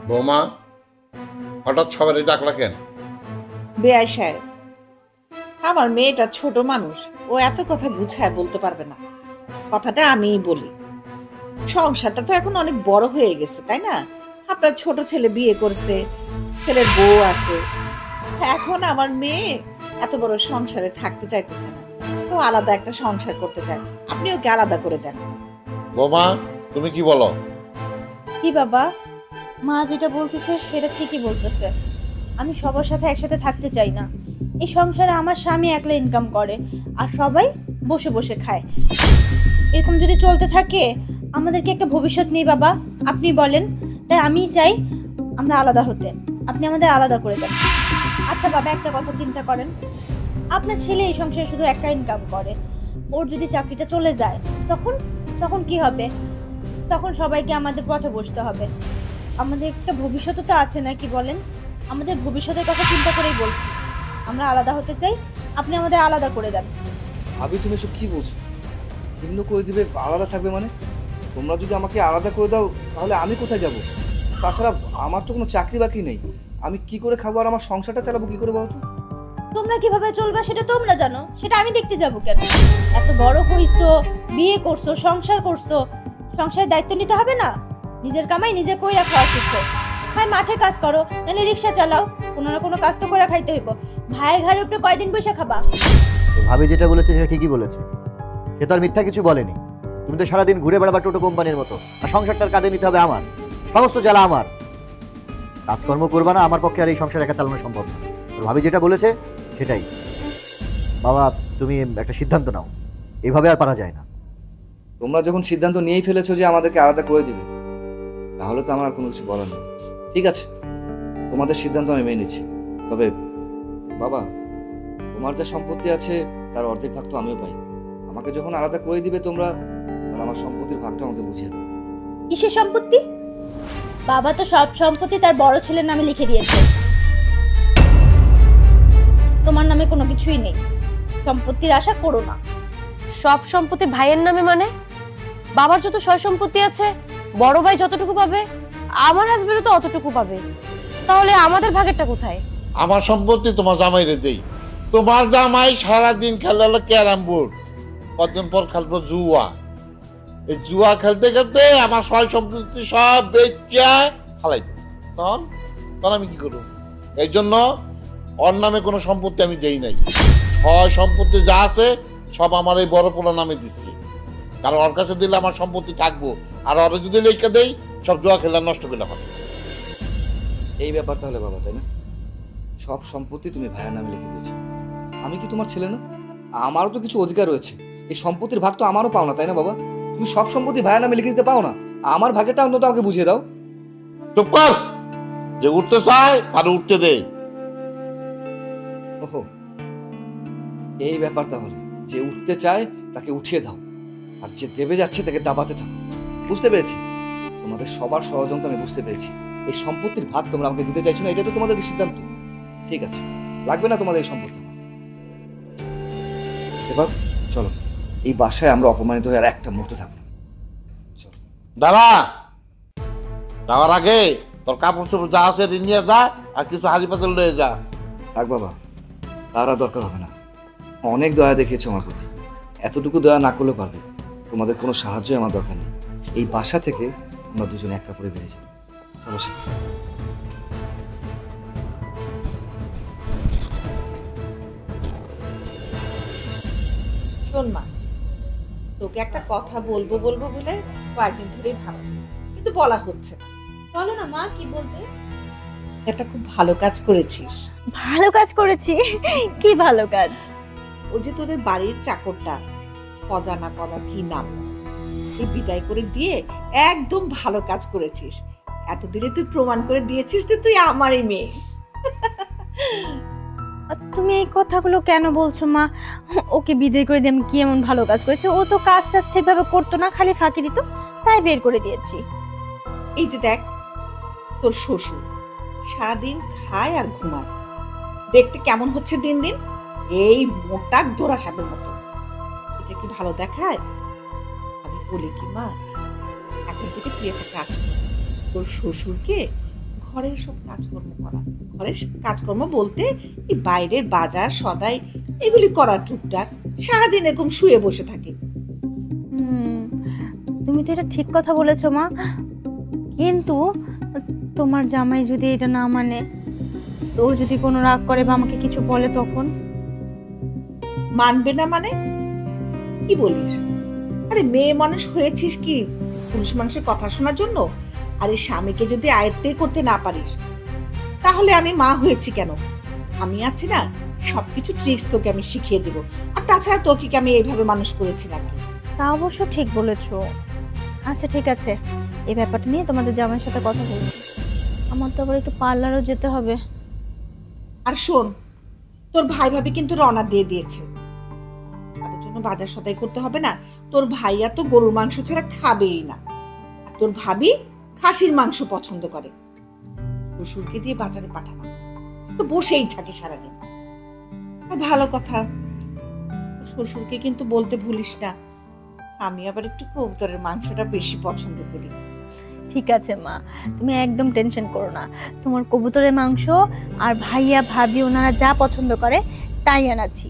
বৌমা, হঠাৎ সবারই ডাকলা কেন? বেয়াই সাহেব, আমার মেয়েটা ছোট মানুষ, ও এত কথা গুছায় বলতে পারবে না। কথাটা আমিই বলি। সংসারটা তো এখন অনেক বড় হয়ে গেছে, তাই না? আপনার ছোট ছেলে বিয়ে করছে, ছেলের বউ আছে। এখন আমার মেয়ে এত বড় সংসারে থাকতে চাইতেছে না, তো আলাদা একটা সংসার করতে চায়। আপনি ওকে আলাদা করে দেন। বৌমা, তুমি কি বলো? কি বাবা, মা যেটা বলতেছে সেটা ঠিকই বলতেছে। আমি সবার সাথে একসাথে থাকতে চাই না। এই সংসারে আমার স্বামী একলা ইনকাম করে আর সবাই বসে বসে খায়। এরকম যদি চলতে থাকে আমাদেরকে একটা ভবিষ্যৎ নেই বাবা, আপনি বলেন। তাই আমি চাই আমরা আলাদা হতে, আপনি আমাদের আলাদা করে দেন। আচ্ছা বাবা, একটা কথা চিন্তা করেন, আপনার ছেলে এই সংসারে শুধু একটা ইনকাম করে, ওর যদি চাকরিটা চলে যায় তখন তখন কি হবে? তখন সবাইকে আমাদের পথে বসতে হবে। আমাদের একটা ভবিষ্যৎ তো আছে, না কি বলেন? আমাদের ভবিষ্যতের কথা চিন্তা করেই বলছি, আমরা আলাদা হতে চাই, আপনি আমাদের আলাদা করে দেন। ভাবি, তুমি এসব কি বলছো? ভিন্ন করে দিবে, আলাদা থাকবে মানে? তোমরা যদি আমাকে আলাদা করে দাও তাহলে আমি কোথায় যাব? তাছাড়া আমার তো কোনো চাকরি বাকরি নেই, আমি কি করে খাবো আর আমার সংসারটা চালাবো কি করে বলতো? তোমরা কিভাবে চলবা সেটা তোমরা জানো, সেটা আমি দেখতে যাব কেন? এত বড় হইছো, বিয়ে করছো, সংসার করছো, সংসারের দায়িত্ব নিতে হবে না? নিজের কামাই নিজে কইরা খাওয়া শিখো। হয় মাঠে কাজ করো, নাহলে রিক্সা চালাও, কোনো না কোনো কাজ তো করে খাইতে হইব। ভাইয়ের ঘরে উপরে কয়দিন বসে খাবা? ভাবি যেটা বলেছে সেটা ঠিকই বলেছে, সে তো আর মিথ্যা কিছু বলেনি। তুমি তো সারাদিন ঘুরে বেড়াবা টোটো কোম্পানির মতো, আর সংসারটার কাজে নিতে হবে আমার, সমস্ত জ্বালা আমার। কাজকর্ম করবা না, আমার পক্ষে আর এই সংসার একা চালানো সম্ভব না। ভাবি যেটা বলেছে সেটাই। বাবা, তুমি একটা সিদ্ধান্ত নাও, এইভাবে আর পারা যায় না। তোমরা যখন সিদ্ধান্ত নিয়েই ফেলেছো যে আমাদেরকে আলাদা করে দিবে, তাহলে তো আমার আর কোনো কিছু বলার নেই। ঠিক আছে, তোমাদের সিদ্ধান্ত আমি মেনে নিচ্ছি। তবে বাবা, তোমার যা সম্পত্তি আছে তার অর্ধেক ভাগ তো আমিও পাই। আমাকে যখন আলাদা করে দিবে তোমরা, তাহলে আমার সম্পত্তির ভাগটা আমাকে বুঝিয়ে দাও। কিসের সম্পত্তি? বাবা তো সব সম্পত্তি তার বড় ছেলের নামে লিখে দিয়েছে, তোমার নামে কোনো কিছুই নেই। সম্পত্তির আশা করো না। সব সম্পত্তি ভাইয়ের নামে মানে? বাবার যত সয় সম্পত্তি আছে, বড় ভাই যতটুকু পাবে, আমার হাজবেন্ডও তো অতটুকু পাবে। তাহলে আমাদের ভাগেরটা কোথায়? আমার সম্পত্তি তোমার জামাইরে দেই। তোমার জামাই সারাদিন খেলে হলো ক্যারাম বোর্ড, কতদিন পর খেলবো জুয়া। এই জুয়া খেলতে খেলতে আমার সয় সম্পত্তি সব বেচা ফালাই, তখন তখন আমি কি করবো? এই জন্য ওর নামে কোনো সম্পত্তি আমি দেই নাই। সয় সম্পত্তি যা আছে সব আমার এই বড় পোলা নামে দিচ্ছি, কারণ ওর কাছে দিলে আমার সম্পত্তি থাকবো, আর ওরা যদি লেখা দেই সব জুয়া খেলা নষ্ট করে হবে। এই ব্যাপার তাহলে বাবা, তাই না? সব সম্পত্তি তুমি ভাইয়ের নামে লিখে দিয়েছো। আমি কি তোমার ছেলে না? আমারও তো কিছু অধিকার রয়েছে। এই সম্পত্তির ভাগ তো আমারও পাও না, তাই না বাবা? তুমি সব সম্পত্তি ভাইয়ের নামে লিখে দিতে পাও না? আমার ভাগেরটা অন্তত আমাকে বুঝিয়ে দাও। চুপ কর, যে উঠতে চায় তার উঠতে দে। ওহো, এই ব্যাপার তাহলে। যে উঠতে চায় তাকে উঠিয়ে দাও, আর যে দেবে যাচ্ছে তাকে দাবাতে থাকো। বুঝতে পেরেছি, তোমাদের সবার ষড়যন্ত্র আমি বুঝতে পেরেছি। এই সম্পত্তির ভাগ তোমরা আমাকে দিতে চাইছো না, এটা তো তোমাদের সিদ্ধান্ত। ঠিক আছে, লাগবে না তোমাদের এই সম্পত্তি। এবার চলো, এই বাসায় আমরা অপমানিত হয়ে আর একটা মুহূর্ত থাকবো। চলো। দাঁড়া, যাওয়ার আগে তোর কাপড় চোপড় যা আছে নিয়ে যা, আর কিছু হাড়ি পাতিল লয়ে যা। থাক বাবা, তার আর দরকার হবে না। অনেক দয়া দেখিয়েছো আমার প্রতি, এতটুকু দয়া না করলে পারবে। তোমাদের কোনো সাহায্যই আমার দরকার নেই। এই বাসা থেকে আমরা দুজনে এক কাপড়ে বেরিয়ে যাবো। চলো সে। শোন মা, তোকে একটা কথা বলবো বলবো বলে কয়েকদিন ধরেই ভাবছি, কিন্তু বলা হচ্ছে না। বলো না মা, কি বলবে? একটা খুব ভালো কাজ করেছিস। ভালো কাজ করেছি? কি ভালো কাজ? ওই যে তোদের বাড়ির চাকরটা, কজা না কজা কি নাম, এই বিদায় করে দিয়ে একদম ভালো কাজ করেছিস। এতদিনে তুই প্রমাণ করে দিয়েছিস যে তুই আমারই মেয়ে। তুমি এই কথাগুলো কেন বলছো মা? ওকে বিদায় করে দিয়ে আমি কি এমন ভালো কাজ করেছি? ও তো কাজ টাজ ঠিকভাবে করতো না, খালি ফাঁকি দিত, তাই বের করে দিয়েছি। এই যে দেখ, তোর শ্বশুর সারাদিন খায় আর ঘুমায়, দেখতে কেমন হচ্ছে দিন দিন, এই মোটা ধরা সাপের মতো। এটা কি ভালো দেখায়? আমি বলি কি মা, এখন থেকে তুই একটা কাজ কর, তোর শ্বশুরকে ঘরের সব কাজকর্ম করা। ঘরের কাজকর্ম বলতে এই বাইরের বাজার সদাই এগুলি করা টুকটাক। সারাদিন এরকম শুয়ে বসে থাকে। তুমি তো এটা ঠিক কথা বলেছো মা, কিন্তু তোমার জামাই যদি এটা না মানে, তো ও যদি কোনো রাগ করে বা আমাকে কিছু বলে তখন? মানবে না মানে কি বলিস? আরে মেয়ে মানুষ হয়েছিস কি পুরুষ মানুষের কথা শোনার জন্য? আরে স্বামীকে যদি আয়ত্তে করতে না পারিস তাহলে আমি মা হয়েছি কেন? আমি আছি না, সবকিছু ট্রিক্স তোকে আমি শিখিয়ে দেবো। আর তাছাড়া তোকে কি আমি এইভাবে মানুষ করেছি নাকি? তা অবশ্য ঠিক বলেছো। আচ্ছা ঠিক আছে, এই ব্যাপারটা নিয়ে তোমাদের জামাইয়ের সাথে কথা বলছি। আমার তো আবার একটু পার্লারও যেতে হবে। আর শোন, তোর ভাই ভাবি কিন্তু রওনা দিয়ে দিয়েছে। তাদের জন্য বাজার সদাই করতে হবে না। তোর ভাইয়া তো গরুর মাংস ছাড়া খাবেই না, আর তোর ভাবি খাসির মাংস পছন্দ করে। শ্বশুরকে দিয়ে বাজারে পাঠানো, তো বসেই থাকে সারাদিন। আর ভালো কথা, শ্বশুরকে কিন্তু বলতে ভুলিস না আমি আবার একটু কবুতরের মাংসটা বেশি পছন্দ করি। ঠিক আছে মা, তুমি একদম টেনশন করো না। তোমার কবুতরের মাংস আর ভাইয়া ভাবি ওনারা যা পছন্দ করে তাই আনাচ্ছি,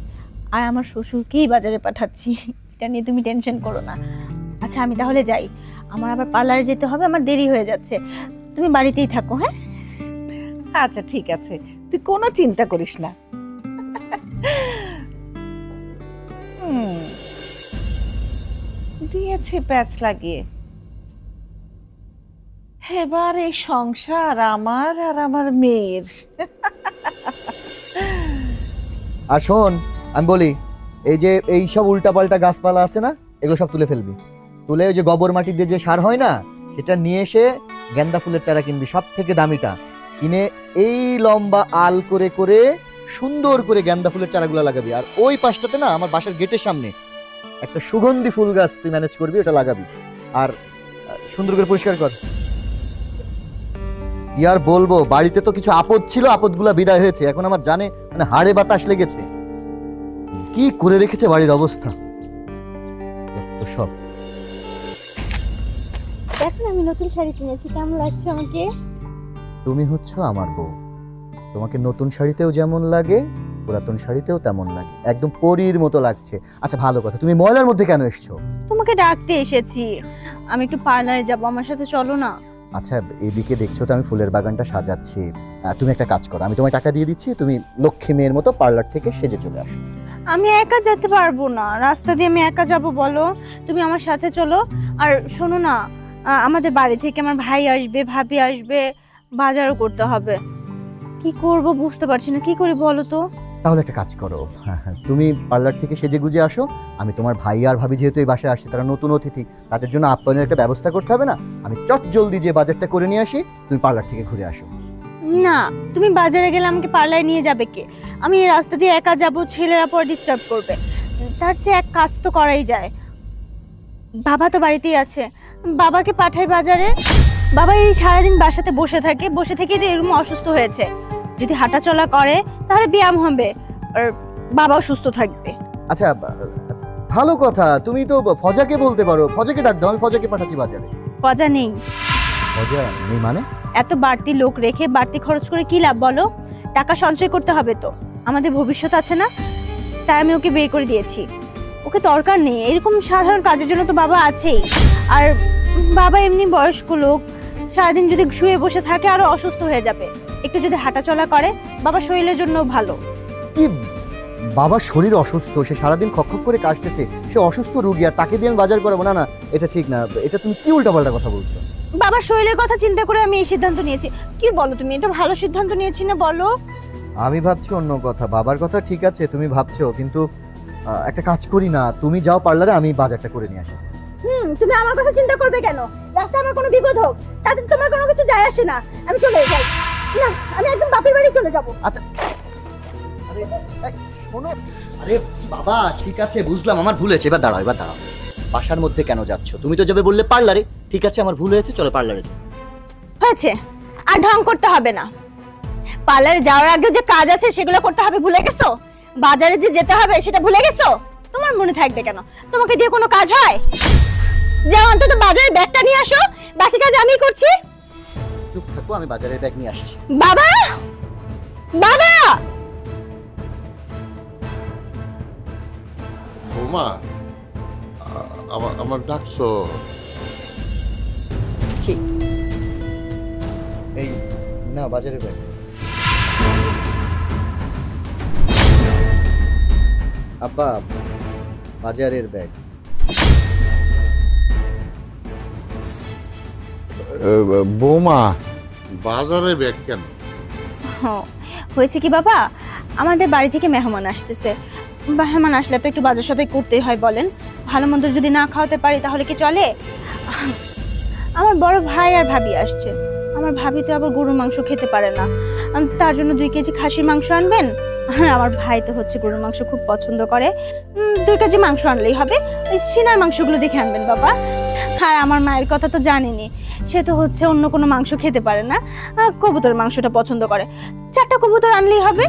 আর আমার শ্বশুরকেই বাজারে পাঠাচ্ছি। এটা নিয়ে তুমি টেনশন করো না। আচ্ছা আমি তাহলে যাই, আমার আবার পার্লারে যেতে হবে, আমার দেরি হয়ে যাচ্ছে। তুমি বাড়িতেই থাকো। হ্যাঁ আচ্ছা ঠিক আছে, তুই কোনো চিন্তা করিস না। দিয়েছে প্যাচ লাগিয়ে। এবার এই সংসার আমার আর আমার মেয়ের। আর শোন, আমি বলি, এই যে এই সব উল্টাপাল্টা গাছপালা আছে না, এগুলো সব তুলে ফেলবি। তুলে ওই যে গোবর মাটি দিয়ে যে সার হয় না, সেটা নিয়ে এসে গেন্দা ফুলের চারা কিনবি, সব থেকে দামিটা কিনে এই লম্বা আল করে করে সুন্দর করে গেন্দা ফুলের চারাগুলো লাগাবি। আর ওই পাশটাতে না, আমার বাসার গেটের সামনে একটা সুগন্ধি ফুল গাছ তুই ম্যানেজ করবি, ওটা লাগাবি। আর সুন্দর করে পরিষ্কার কর। কি আর বলবো, বাড়িতে তো কিছু আপদ ছিল, আপদগুলা বিদায় হয়েছে। এখন আমার জানে মানে হাড়ে বাতাস লেগেছে। কি করে রেখেছে বাড়ির অবস্থা সব। দেখো আমি নতুন শাড়ি কিনেছি, কেমন লাগছে আমাকে? তুমি হচ্ছ আমার বউ, তোমাকে নতুন শাড়িতেও যেমন লাগে পুরাতন শাড়িতেও তেমন লাগে, একদম পরীর মতো লাগছে। আচ্ছা ভালো কথা, তুমি ময়লার মধ্যে কেন এসছো? তোমাকে ডাকতে এসেছি, আমি একটু পার্লারে যাব, আমার সাথে চলো না? আচ্ছা এদিকে দেখছো তো আমি ফুলের বাগানটা সাজাচ্ছি, তুমি একটা কাজ করো, আমি তোমায় টাকা দিয়ে দিচ্ছি, তুমি লক্ষ্মী মেয়ের মতো পার্লার থেকে সেজে চলে আসো। আমি একা যেতে পারবো না, রাস্তা দিয়ে আমি একা যাব বলো? তুমি আমার সাথে চলো। আর শোনো না, আমাদের বাড়ি থেকে আমার ভাই আসবে, ভাবি আসবে, বাজারও করতে হবে। কি করব বুঝতে পারছি না, কি করি বলো তো? তাহলে একটা কাজ করো, তুমি পার্লার থেকে সেজে গুজে আসো, আমি তোমার ভাই আর ভাবি যেহেতু এই বাসায় আসছে, তারা নতুন অতিথি, তাদের জন্য আপ্যায়নের একটা ব্যবস্থা করতে হবে না? আমি চট জলদি যে বাজারটা করে নিয়ে আসি, তুমি পার্লার থেকে ঘুরে আসো। না, তুমি বাজারে গেলে আমাকে পার্লারে নিয়ে যাবে কে? আমি এই রাস্তা দিয়ে একা যাব, ছেলেরা পর ডিস্টার্ব করবে। তার চেয়ে এক কাজ তো করাই যায়। বাবা তো বাড়িতেই আছে, বাবাকে পাঠাই বাজারে। বাবা এই সারাদিন বাসাতে বসে থাকে, বসে থেকে তো এরকম অসুস্থ হয়েছে। যদি হাঁটাচলা করে তাহলে ব্যায়াম হবে, আর বাবাও সুস্থ থাকবে। আচ্ছা ভালো কথা, তুমি তো ফজাকে বলতে পারো, ফজাকে ডাক দাও, আমি ফজাকে পাঠাচ্ছি বাজারে। ফজা নেই। ফজা নেই মানে? এত বাড়তি লোক রেখে বাড়তি খরচ করে কি লাভ বলো? টাকা সঞ্চয় করতে হবে তো, আমাদের ভবিষ্যৎ আছে না? তাই আমি ওকে বের করে দিয়েছি। ওকে দরকার নেই, এরকম সাধারণ কাজের জন্য তো বাবা আছেই। আর বাবা এমনি বয়স্ক লোক, সারাদিন যদি শুয়ে বসে থাকে আরো অসুস্থ হয়ে যাবে। একটু যদি হাঁটাচলা করে বাবা শরীরের জন্য ভালো। কি বাবার শরীর অসুস্থ, সে সারাদিন খক করে কাশতেছে, সে অসুস্থ রোগী, আর তাকে দিয়ে আমি বাজার করাবো? না না, এটা ঠিক না, এটা তুমি কি উল্টাপাল্টা কথা বলছো? বাবার শরীরের কথা চিন্তা করে আমি এই সিদ্ধান্ত নিয়েছি। কি বলো তুমি, এটা ভালো সিদ্ধান্ত নিয়েছি না বলো? আমি ভাবছি অন্য কথা, বাবার কথা ঠিক আছে তুমি ভাবছো, কিন্তু একটা কাজ করি না, তুমি যাও পার্লারে, আমি বাজারটা করে নিয়ে আসি। তুমি আমার কথা চিন্তা করবে কেন? রাস্তায় আমার কোনো বিপদ হোক তাতে তোমার কোনো কিছু যায় আসে না, আমি চলে যাই। না, আমি একদম বাপের বাড়ি চলে যাব। আচ্ছা আরে শোনো, আরে বাবা ঠিক আছে বুঝলাম, আমার ভুল হয়েছে, এবার দাঁড়াও, এবার দাঁড়াও। বাসার মধ্যে কেন যাচ্ছ? তুমি তো যাবে বললে পার্লারে, ঠিক আছে আমার ভুল হয়েছে, চলো পার্লারে যাও। হয়েছে, আর ঢং করতে হবে না। পার্লারে যাওয়ার আগে যে কাজ আছে সেগুলো করতে হবে, ভুলে গেছো? বাজারে যে যেতে হবে সেটা ভুলে গেছো? তোমার মনে থাকবে কেন? তোমাকে দিয়ে কোনো কাজ হয়? যাও অন্তত বাজারে ব্যাগটা নিয়ে আসো, বাকি কাজ আমি করছি। চুপ থাকো, আমি বাজারের ব্যাগ নিয়ে আসছি। বাবা, বাবা, বৌমা, আমার ডাকছো? এই না বাজারের ব্যাগ। আব্বা, বাজারের ব্যাগ। বৌমা, বাজারে ব্যাগ কেন? হয়েছে কি বাবা, আমাদের বাড়ি থেকে মেহমান আসতেছে। মেহমান আসলে তো একটু বাজার সদাই করতেই হয় বলেন। ভালো মন্দ যদি না খাওয়াতে পারি তাহলে কি চলে? আমার বড় ভাই আর ভাবি আসছে। আমার ভাবি তো আবার গরুর মাংস খেতে পারে না, তার জন্য 2 কেজি খাসির মাংস আনবেন। আর আমার ভাই তো হচ্ছে গরুর মাংস খুব পছন্দ করে, 2 কেজি মাংস আনলেই হবে। ওই সিনার মাংসগুলো দেখে আনবেন বাবা। আর আমার মায়ের কথা তো জানেনি, সে তো হচ্ছে অন্য কোনো মাংস খেতে পারে না, কবুতর মাংসটা পছন্দ করে। 4টা কবুতর আনলেই হবে।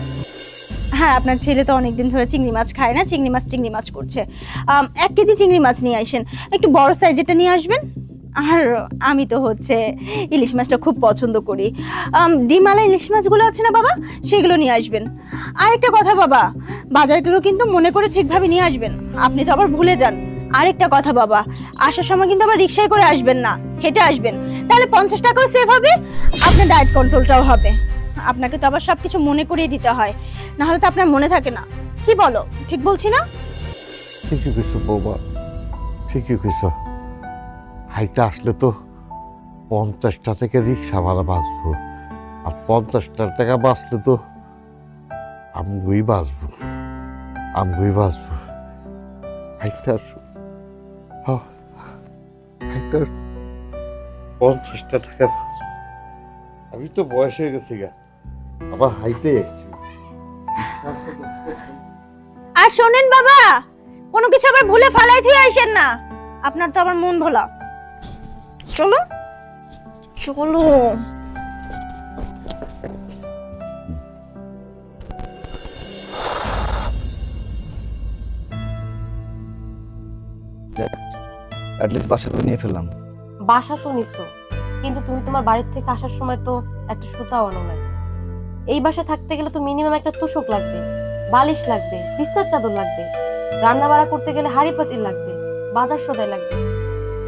হ্যাঁ, আপনার ছেলে তো অনেকদিন ধরে চিংড়ি মাছ খায় না, চিংড়ি মাছ করছে। 1 কেজি চিংড়ি মাছ নিয়ে আসেন, একটু বড় সাইজেরটা নিয়ে আসবেন। আর আমি তো হচ্ছে ইলিশ মাছটা খুব পছন্দ করি, ডিমালা ইলিশ মাছগুলো আছে না বাবা, সেগুলো নিয়ে আসবেন। আরেকটা কথা বাবা, বাজারগুলো কিন্তু মনে করে ঠিকভাবে নিয়ে আসবেন, আপনি তো আবার ভুলে যান। আরেকটা কথা বাবা, আসার সময় কিন্তু আবার রিক্সায় করে আসবেন না, হেঁটে আসবেন, তাহলে 50 টাকাও সেভ হবে, আপনার ডায়েট কন্ট্রোলটাও হবে। আপনাকে তো আবার সবকিছু মনে করিয়ে দিতে হয়, না হলে তো আপনার মনে থাকে না। কি বলো, ঠিক বলছি না? ঠিকই কইছো বৌমা, ঠিকই কইছো। হাইটা আসলে তো 50টা থেকে রিক্সা ভাড়া বাঁচবো, আর 50টার টাকা বাঁচলে তো আমগুই বাঁচবো, আমগুই বাঁচবো। হাইটা 50টা টাকা বাঁচবো। আমি তো বয়স হয়ে গেছি গা, আবার হাইটে। আর শোনেন বাবা, কোনো কিছু আবার ভুলে ফালাই দিয়ে আসেন না, আপনার তো আবার মন ভোলা। চলো চলো। অ্যাটলিস্ট বাসা তো নিয়ে ফেললাম। বাসা তো নিছো, কিন্তু তুমি তোমার বাড়ির থেকে আসার সময় তো একটা সুতাও আনো নাই। এই বাসা থাকতে গেলে তো মিনিমাম একটা তোষক লাগবে, বালিশ লাগবে, বিছনার চাদর লাগবে, রান্না বাড়া করতে গেলে হাঁড়ি পাতিল লাগবে, বাজার সদাই লাগবে।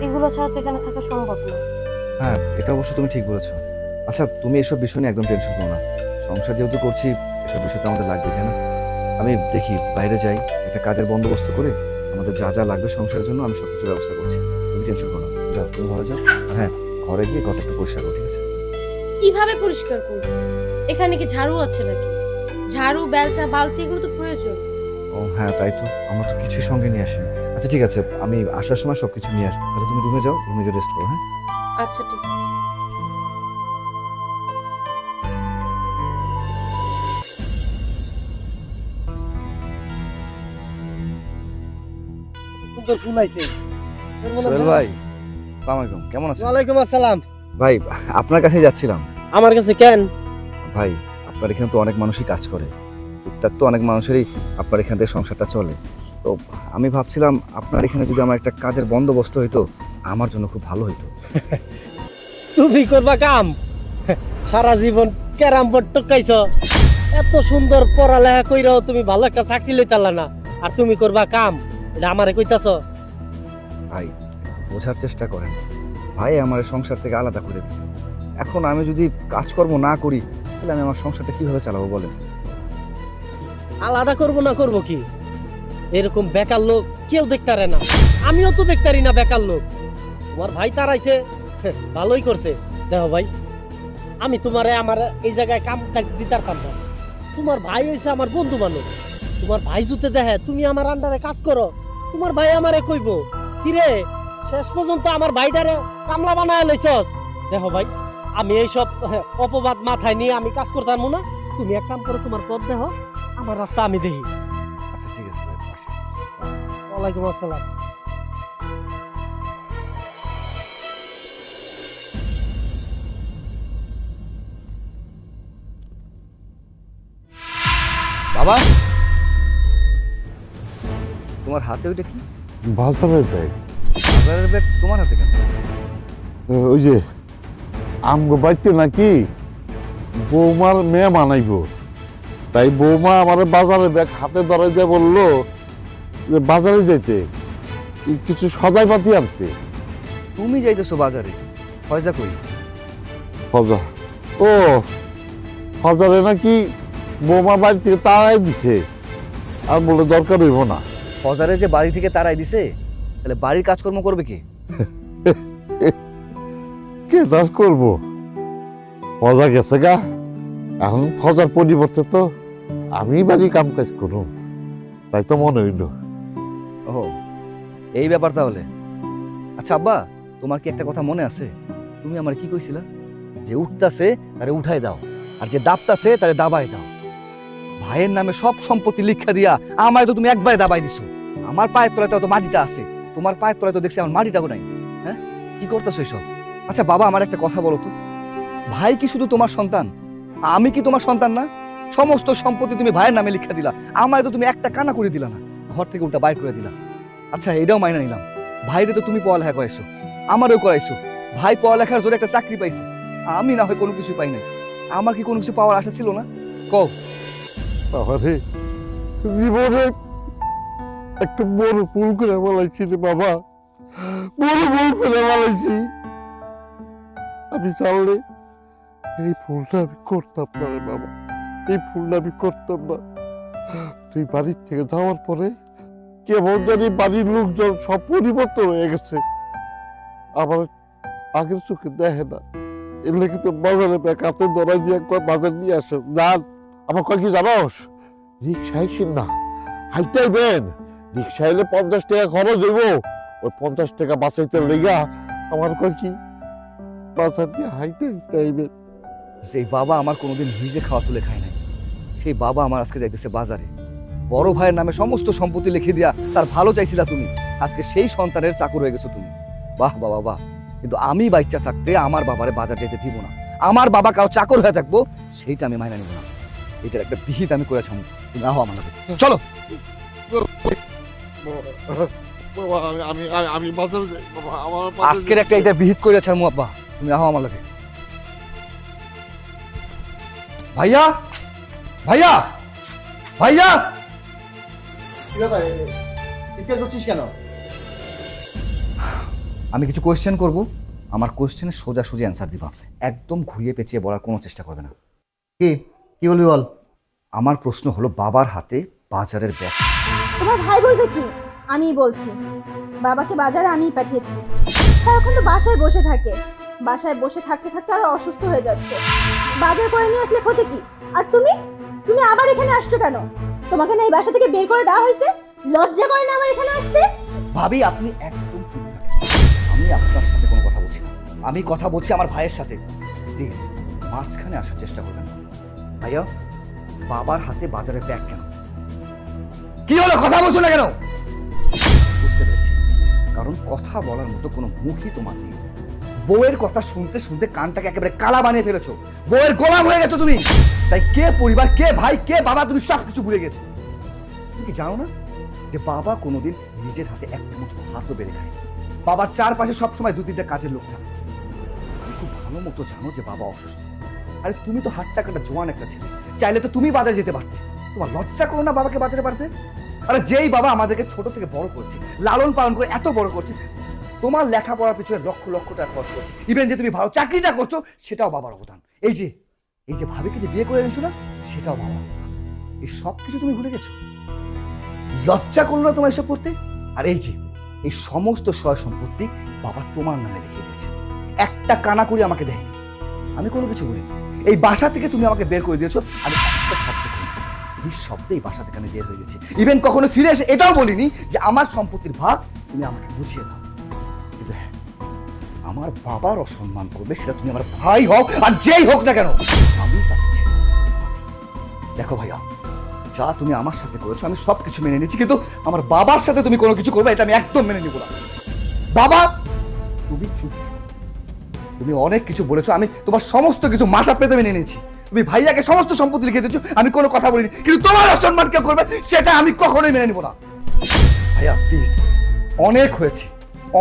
এগুলো ছাড়া তো এখানে থাকা সম্ভব না। হ্যাঁ, এটা অবশ্য তুমি ঠিক বলেছো। আচ্ছা, তুমি এসব বিষয় নিয়ে একদম টেনশন করো না। সংসার যেহেতু করছি, এসব বিষয় তো আমাদের লাগবে, তাই না? আমি দেখি বাইরে যাই, একটা কাজের বন্দোবস্ত করে আমাদের যা যা লাগবে সংসারের জন্য আমি সবকিছু ব্যবস্থা করছি। তুমি টেনশন করো না, যাও তুমি ঘরে যাও। আর হ্যাঁ, ঘরে গিয়ে ঘরটা একটু পরিষ্কার করো, ঠিক আছে? কিভাবে পরিষ্কার করবো? এখানে কি ঝাড়ু আছে নাকি? ঝাড়ু, বেলচা, বালতি এগুলো তো প্রয়োজন। ও হ্যাঁ, তাই তো, আমার তো কিছুই সঙ্গে নিয়ে আসেনি। আচ্ছা ঠিক আছে, আমি আসার সময় সবকিছু নিয়ে আসবো। তাহলে তুমি রুমে যাও, রুমে গিয়ে রেস্ট করো। হ্যাঁ আচ্ছা ঠিক আছে। সোহেল ভাই, আসসালামু আলাইকুম, কেমন আছেন? ওয়ালাইকুম আসসালাম। ভাই, আপনার কাছে যাচ্ছিলাম। আমার কাছে কেন? ভাই, আপনার এখানে তো অনেক মানুষই কাজ করে, টুকটাক তো অনেক মানুষেরই আপনার এখান থেকে সংসারটা চলে। তো আমি ভাবছিলাম আপনার এখানে যদি আমার একটা কাজের বন্দোবস্ত হইতো, আমার জন্য খুব ভালো হইতো। তুমি করবা কাম? সারা জীবন ক্যারাম বোর্ড টকাইছ, এত সুন্দর পড়ালেখা কইরাও তুমি ভালো একটা চাকরি লইতালা না, আর তুমি করবা কাম? এটা আমারে কইতাছ? ভাই, বোঝার চেষ্টা করেন। ভাই আমার সংসার থেকে আলাদা করে দিছে, এখন আমি যদি কাজকর্ম না করি তাহলে আমি আমার সংসারটা কিভাবে চালাবো বলেন? আলাদা করব না করব কি? এরকম বেকার লোক কেউ দেখতারে না, আমিও তো দেখতারি না বেকার লোক। তোমার ভাই তারাইছে, ভালোই করছে। দেখো ভাই, আমি তোমারে আমার এই জায়গায় কাম কাজ দিতার পারব না। তোমার ভাই হইছে আমার বন্ধু মানুষ। তোমার ভাই জুতে দেখে তুমি আমার আন্ডারে কাজ করো, তোমার ভাই আমারে কইব কিরে শেষ পর্যন্ত আমার ভাইটারে কামলা বানায় লইছস। দেখো ভাই, আমি এইসব অপবাদ মাথায় নিয়ে আমি কাজ করতাম না। তুমি এক কাম করো, তোমার পথ দেখো, আমার রাস্তা আমি দেখি। আচ্ছা ঠিক আছে ভাই, আসি। ওয়ালাইকুম আসসালাম। বাবা, তোমার হাতে ওইটা কি? বাজারের ব্যাগ। বাজারের ব্যাগ তোমার হাতে কেন? ওই যে আমগো বাড়িতে নাকি বৌমার মেয়ে বানাইব, তাই বৌমা আমার বাজারে ব্যাগ হাতে ধরাই দিয়ে বললো যে বাজারে যেতে কিছু সদাই পাতি আনতে। তুমি যাইতেছো বাজারে, ফয়জা কই? ফজা, ও ফজারে নাকি বৌমা বাড়ি থেকে তাড়াই দিছে, আর বলে দরকার হইব না। ফজারে যে বাড়ি থেকে তাড়াই দিছে, তাহলে বাড়ির কাজকর্ম করবে কি? কে কাজ করবো? ফজা গেছে গা, এখন ফজার পরিবর্তে তো আমি বাড়ি কাম কাজ করুন, তাই তো মনে হইল। ও এই ব্যাপার তাহলে। আচ্ছা আব্বা, তোমার কি একটা কথা মনে আছে? তুমি আমার কি কইছিলা যে উঠতাছে তারে উঠাই দাও, আর যে দাবতাছে তারে দাবাই দাও। ভাইয়ের নামে সব সম্পত্তি লিখা দিয়া আমায় তো তুমি একবারে দাবাই দিছো। আমার পায়ের তলায় তো মাটিটা আছে, তোমার পায়ের তলায় তো দেখছি আমার মাটিটাও নাই। হ্যাঁ, কি করতেছো এসব? আচ্ছা বাবা, আমার একটা কথা বলো তো, ভাই কি শুধু তোমার সন্তান? আমি কি তোমার সন্তান না? সমস্ত সম্পত্তি তুমি ভাইয়ের নামে লিখা দিলা, আমায় তো তুমি একটা কানা করে দিলা না, ঘর থেকে উল্টা বাইর করে দিলা। আচ্ছা এটাও মাইনা নিলাম, ভাইরে তো তুমি পড়ালেখা করাইছো, আমারও করাইছো। ভাই পড়ালেখার জোরে একটা চাকরি পাইছে, আমি না হয় কোনো কিছু পাই নাই। আমার কি কোনো কিছু পাওয়ার আশা ছিল না? কও। বাবারে, জীবনে একটা বড় ভুল করে বলাইছি রে বাবা, বড় ভুল করে বলাইছি। আমি চাইলে এই ভুলটা আমি করতাম না রে বাবা, এই ভুলটা আমি করতাম না। তুই বাড়ির থেকে যাওয়ার পরে কেমন জানি বাড়ির লোকজন সব পরিবর্তন হয়ে গেছে, আমার আগের চোখে দেখে না। এর লেগে তো বাজারে কাতে ধরাই দিয়ে কয় বাজার নিয়ে আসো যান। আমার কয় কি জানোস, রিক্সা আইসেন না, হাইটাইবেন। রিক্সা এলে 50 টাকা খরচ হইব, ওই 50 টাকা বাঁচাইতে লেগা আমার কয় কি বাজার দিয়ে হাইটাইবেন। সেই বাবা আমার কোনোদিন নিজে খাওয়া তুলে খায় নাই, সেই বাবা আমার আজকে যাইতেছে বাজারে। বড় ভাইয়ের নামে সমস্ত সম্পত্তি লিখে দিয়া তার ভালো চাইছিলা তুমি, আজকে সেই সন্তানের চাকর হয়ে গেছো তুমি। বাহ বাবা বাহ। কিন্তু আমি বাচ্চা থাকতে আমার বাবারে বাজার যেতে দিব না, আমার বাবা কাউ চাকর হয়ে থাকবো সেইটা আমি মাইনা নিব না। এটার একটা বিহিত আমি করেছি, তুমি আহো আমার লাগে, চলো। আমি বাজারে যাই বাবা, আমার আজকের একটা এটা বিহিত করেছে আব্বা, তুমি আহো আমার লাগে। ভাইয়া ভাইয়া ভাইয়া, কেন? আমি কিছু কোয়েশ্চেন করব, আমার কোয়েশ্চেনের সোজাসুজি অ্যান্সার দিবা, একদম ঘুরিয়ে পেঁচিয়ে বলার কোনো চেষ্টা করবে না। কি কি বলবি বল। আমার প্রশ্ন হলো, বাবার হাতে বাজারের ব্যাগ। তোমার ভাই বলবে কি? আমি বলছি, বাবাকে বাজারে আমিই পাঠিয়েছি। এখন তো বাসায় বসে থাকে, বাসায় বসে থাকতে থাকতে আরো অসুস্থ হয়ে যাচ্ছে। বাজার করে নিয়ে আসলে ক্ষতি কি? আর তুমি তুমি আবার এখানে আসছো কেন? তোমাকে না এই বাসা থেকে বের করে দেওয়া হয়েছে? লজ্জা করে না আমার এখানে আসতে? ভাবি আপনি একদম চুপ থাকেন, আমি আপনার সাথে কোনো কথা বলছি না, আমি কথা বলছি আমার ভাইয়ের সাথে। প্লিজ মাঝখানে আসার চেষ্টা করবেন না। ভাইয়া, বাবার হাতে বাজারের ব্যাগ কেন? কি হলো, কথা বলছো না কেন? বুঝতে পেরেছি, কারণ কথা বলার মতো কোনো মুখই তোমার নেই। বউয়ের কথা শুনতে শুনতে কানটাকে একেবারে কালা বানিয়ে ফেলেছো, বউয়ের গোলাম হয়ে গেছো তুমি। তাই কে পরিবার, কে ভাই, কে বাবা, তুমি সব কিছু ভুলে গেছো। তুমি কি জানো না যে বাবা কোনোদিন নিজের হাতে এক চামচ ভাতও বেড়ে খায়? বাবার চারপাশে সবসময় 2-3টা কাজের লোক থাকে। তুমি খুব ভালো মতো জানো যে বাবা অসুস্থ। আরে তুমি তো হাটটা কাটা জোয়ান একটা ছেলে, চাইলে তো তুমি বাজারে যেতে পারতে। তোমার লজ্জা করো না বাবাকে বাজারে পারতে? আরে যেই বাবা আমাদেরকে ছোট থেকে বড় করছে, লালন পালন করে এত বড় করছে, তোমার লেখাপড়ার পিছনে লক্ষ লক্ষ টাকা খরচ করছে, ইভেন যে তুমি ভালো চাকরিটা করছো সেটাও বাবার অবদান। এই যে ভাবিকে যে বিয়ে করে এনেছো না, সেটাও বাবার অবদান। এই সব কিছু তুমি ভুলে গেছো? লজ্জা করলো না তোমার এসব করতে? আর এই সমস্ত সয় সম্পত্তি বাবা তোমার নামে লিখে দিয়েছে, একটা কানা করে আমাকে দেয়নি, আমি কোনো কিছু বলিনি। এই বাসা থেকে তুমি আমাকে বের করে দিয়েছো, আমি একটা শব্দ করিনি, এই শব্দে এই বাসা থেকে আমি বের হয়ে গেছি। ইভেন কখনো ফিরে এসে এটাও বলিনি যে আমার সম্পত্তির ভাগ তুমি আমাকে বুঝিয়ে দাও। কিন্তু হ্যাঁ, আমার বাবার অসম্মান করবে সেটা তুমি আমার ভাই হোক আর যেই হোক না কেন, আমি তাকে ছেড়ে দেব না। দেখো ভাইয়া, যা তুমি আমার সাথে করেছো আমি সবকিছু মেনে নিচ্ছি, কিন্তু আমার বাবার সাথে তুমি কোনো কিছু করবে এটা আমি একদম মেনে নিব না। বাবা তুমি চুপ থাকো, তুমি অনেক কিছু বলেছো, আমি তোমার সমস্ত কিছু মাথা পেতে মেনে নিয়েছি। তুমি ভাইয়াকে সমস্ত সম্পত্তি লিখে দিয়েছো, আমি কোনো কথা বলিনি, কিন্তু তোমার অসম্মান কেউ করবে সেটা আমি কখনোই মেনে নিব না। ভাইয়া প্লিজ, অনেক হয়েছে,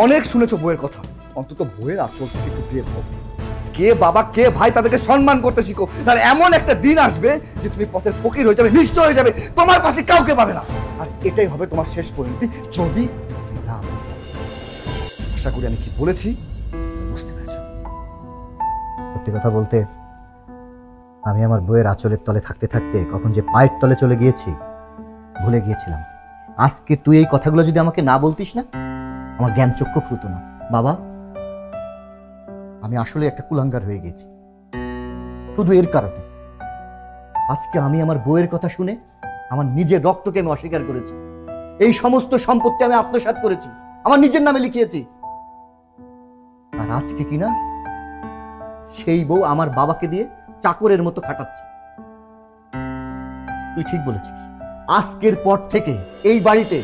অনেক শুনেছো বইয়ের কথা, অন্তত বইয়ের আঁচল থেকে একটু বের হোক। কে বাবা কে ভাই তাদেরকে সম্মান করতে শিখো, তাহলে এমন একটা দিন আসবে যে তুমি পথের ফকির হয়ে যাবে, নিশ্চয় হয়ে যাবে, তোমার পাশে কাউকে পাবে না। আর এটাই হবে তোমার শেষ পরিণতি যদি না। আশা করি আমি কি বলেছি বুঝতে পেরেছ। সত্যি কথা বলতে আমি আমার বইয়ের আঁচলের তলে থাকতে থাকতে কখন যে পায়ের তলে চলে গিয়েছি ভুলে গিয়েছিলাম। আজকে তুই এই কথাগুলো যদি আমাকে না বলতিস না, আমার জ্ঞান চক্ষু খুলতো না। বাবা, আমি আসলে একটা কুলাঙ্গার হয়ে গেছি শুধু এর কারণে। আজকে আমি আমার বইয়ের কথা শুনে আমার নিজের রক্তকে আমি অস্বীকার করেছি। এই সমস্ত সম্পত্তি আমি আত্মসাৎ করেছি, আমার নিজের নামে লিখিয়েছি। আর আজকে কিনা সেই বউ আমার বাবাকে দিয়ে চাকরের মতো খাটাচ্ছে। তুই ঠিক বলেছিস, আজকের পর থেকে এই বাড়িতে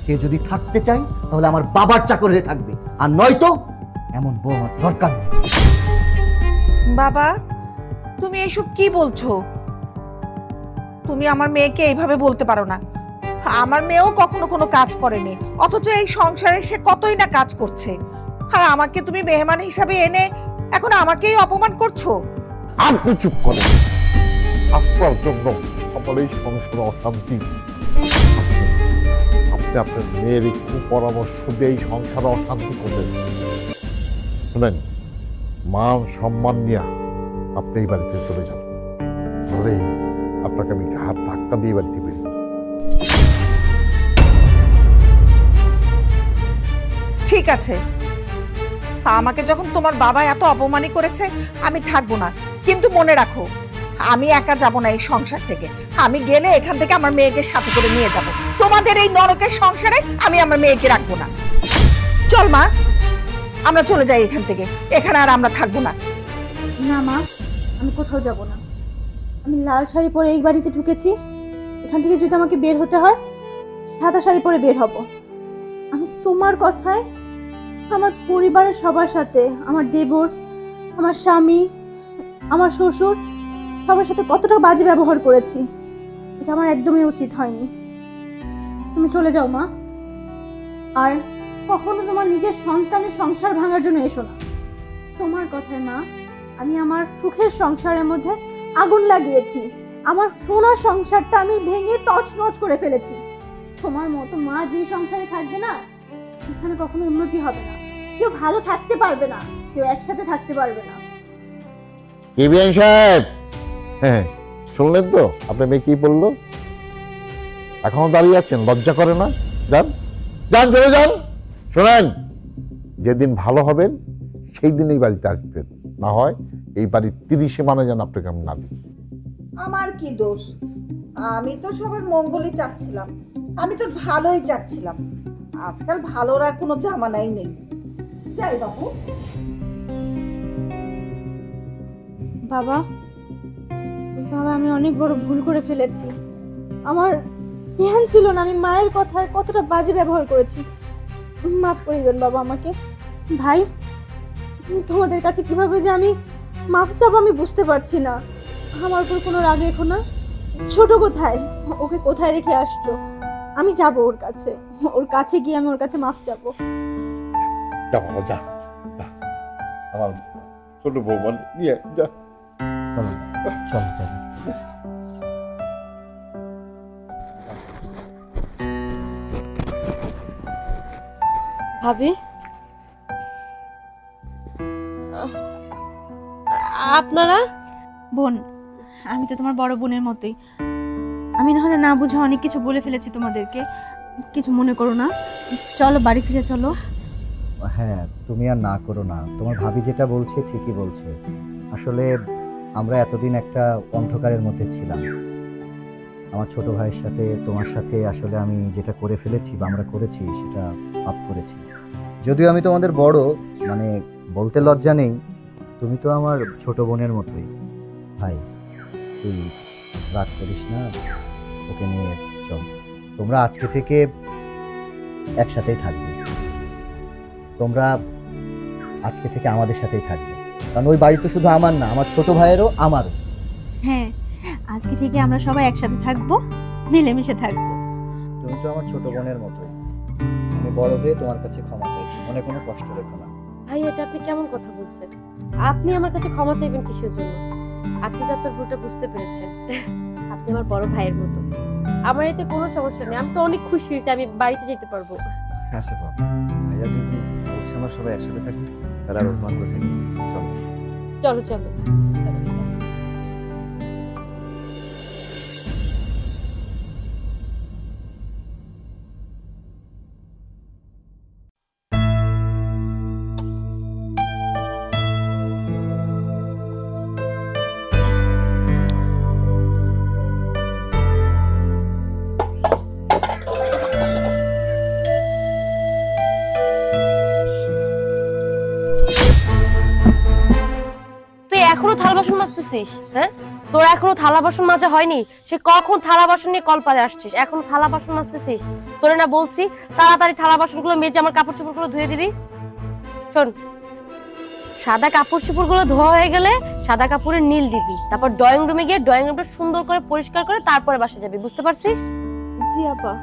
সে যদি থাকতে চায় তাহলে আমার বাবার চাকর হয়ে থাকবে, আর নয়তো এমন বউ আমার দরকার নেই। বাবা, তুমি এইসব কি বলছো? তুমি আমার মেয়েকে এইভাবে বলতে পারো না। আমার মেয়েও কখনো কোনো কাজ করেনি, অথচ এই সংসারে সে কতই না কাজ করছে। আর আমাকে তুমি মেহমান হিসাবে এনে এখন আমাকেই অপমান করছো। আপনি চুপ করেন। আপনার জন্য আমার এই সংসারে অশান্তি। আপনি আপনার মেয়ের একটু পরামর্শ দিয়ে এই সংসারে অশান্তি করবেন। শুনেন, মান সম্মান নিয়ে আপনি এই বাড়িতে চলে যান, ধরে আপনাকে আমি ঘাট ধাক্কা দিয়ে বাড়িতে বের করব। ঠিক আছে, আমাকে যখন তোমার বাবা এত অপমানই করেছে আমি থাকবো না, কিন্তু মনে রাখো আমি একা যাব না এই সংসার থেকে। আমি গেলে এখান থেকে আমার মেয়েকে সাথে করে নিয়ে যাব। তোমাদের এই নরকের সংসারে আমি আমার মেয়েকে রাখবো না। চল মা, আমরা চলে যাই এখান থেকে, এখানে আর আমরা থাকবো না। না মা, আমি কোথাও যাব না। আমি লাল শাড়ি পরে এই বাড়িতে ঢুকেছি, এখান থেকে যদি আমাকে বের হতে হয় সাদা শাড়ি পরে বের হব। আমি তোমার কথায় আমার পরিবারের সবার সাথে, আমার দেবর, আমার স্বামী, আমার শ্বশুর, সবার সাথে কতটা বাজে ব্যবহার করেছি। এটা আমার একদমই উচিত হয়নি। তুমি চলে যাও মা, আর কখনো তোমার নিজের সন্তানের সংসার ভাঙার জন্য এসো না। তোমার কথায় মা, আমি আমার সুখের সংসারের মধ্যে আগুন লাগিয়েছি। আমার সোনার সংসারটা আমি ভেঙে তছনছ করে ফেলেছি। তোমার মতো মা যে সংসারে থাকবে না, সেখানে কখনো উন্নতি হবে না, কেউ ভালো থাকতে পারবে না, কেউ একসাথে থাকতে পারবে না। কেবিএন সাহেব, হ্যাঁ শুনলেন তো আপনার মেয়ে কি বললো? এখনো দাঁড়িয়ে আছেন, লজ্জা করে না? যান যান, চলে যান। শোনেন, যেদিন ভালো হবেন সেই দিন এই বাড়িতে আসবেন, না হয় এই বাড়ির 30 মানে যেন আপনাকে আমি না দিই। আমার কি দোষ? আমি তো সবার মঙ্গলই চাচ্ছিলাম, আমি তো ভালোই চাচ্ছিলাম। আজকাল ভালোর আর কোনো জামানাই নেই। যাই বাবু। বাবা, বাবা, আমি অনেক বড় ভুল করে ফেলেছি। আমার জ্ঞান ছিল না, আমি মায়ের কথায় কতটা বাজে ব্যবহার করেছি। মাফ করে দেন বাবা আমাকে। ভাই, তোমাদের কাছে কিভাবে যে আমি মাফ চাবো আমি বুঝতে পারছি না। আমার উপর কোনো রাগ রেখো না। ছোট কোথায়? ওকে কোথায় রেখে আসছো? আমি যাব ওর কাছে গিয়ে আমি ওর কাছে মাফ চাবো। যা বাবা, যা যা, আমার ছোট বৌমা নিয়ে যা। চলো চলো চলো। ভাবি, আপনারা? বোন, আমি তো তোমার বড় বোনের মতোই। আমি না হলে না বুঝে অনেক কিছু বলে ফেলেছি তোমাদেরকে, কিছু মনে করো না। চলো বাড়ি ফিরে চলো। হ্যাঁ, তুমি আর না করো না, তোমার ভাবি যেটা বলছে ঠিকই বলছে। আসলে আমরা এতদিন একটা অন্ধকারের মধ্যে ছিলাম। আমার ছোট ভাইয়ের সাথে তোমার সাথে আসলে আমি যেটা করে ফেলেছি বা আমরা করেছি সেটা পাপ করেছি। যদিও আমি তোমাদের বড়, মানে বলতে লজ্জা নেই, তুমি তো আমার ছোট বোনের মতোই। ভাই, তুই রাগ করিস না, ওকে নিয়ে চল। তোমরা আজকে থেকে একসাথেই থাকবে, তোমরা আজকে থেকে আমাদের সাথেই থাকবে, কারণ ওই বাড়ি তো শুধু আমার না, আমার ছোট ভাইয়েরও আমারও। হ্যাঁ, আজকে থেকে আমরা সবাই একসাথে থাকবো, মিলেমিশে থাকবো। তুমি তো আমার ছোট বোনের মতোই, আমি বড় হয়ে তোমার কাছে ক্ষমা চাইছি, মনে কোনো কষ্ট রেখো না। ভাই এটা আপনি কেমন কথা বলছেন? আপনি আমার কাছে ক্ষমা চাইবেন কিসের জন্য? আপনি তো আপনার ভুলটা বুঝতে পেরেছেন। আপনি আমার বড় ভাইয়ের মতো। আমার এতে কোনো সমস্যা নেই, আমি তো অনেক খুশি হয়েছি, আমি বাড়িতে যেতে পারবো। আচ্ছা বাবা, ভাইয়া যদি বলছে আমরা সবাই একসাথে থাকি, তাহলে আর অভিমান করে থাকি। চলো চলো চলো। এখনো থালা বাসন মাজতেছিস? হ্যাঁ, তোর এখনো থালা বাসন মাজা হয়নি? সে কখন থালা বাসন নিয়ে কলপারে আসছিস, এখনো থালা বাসন মাজতেছিস? তোরে না বলছি তাড়াতাড়ি থালা বাসনগুলো মেজে আমার কাপড় চোপড়গুলো ধুয়ে দিবি? শোন, সাদা কাপড় চোপড়গুলো ধোয়া হয়ে গেলে সাদা কাপড়ে নীল দিবি, তারপর ড্রয়িং রুমে গিয়ে ড্রয়িং রুমটা সুন্দর করে পরিষ্কার করে তারপরে বাসা যাবি, বুঝতে পারছিস? জি আপা।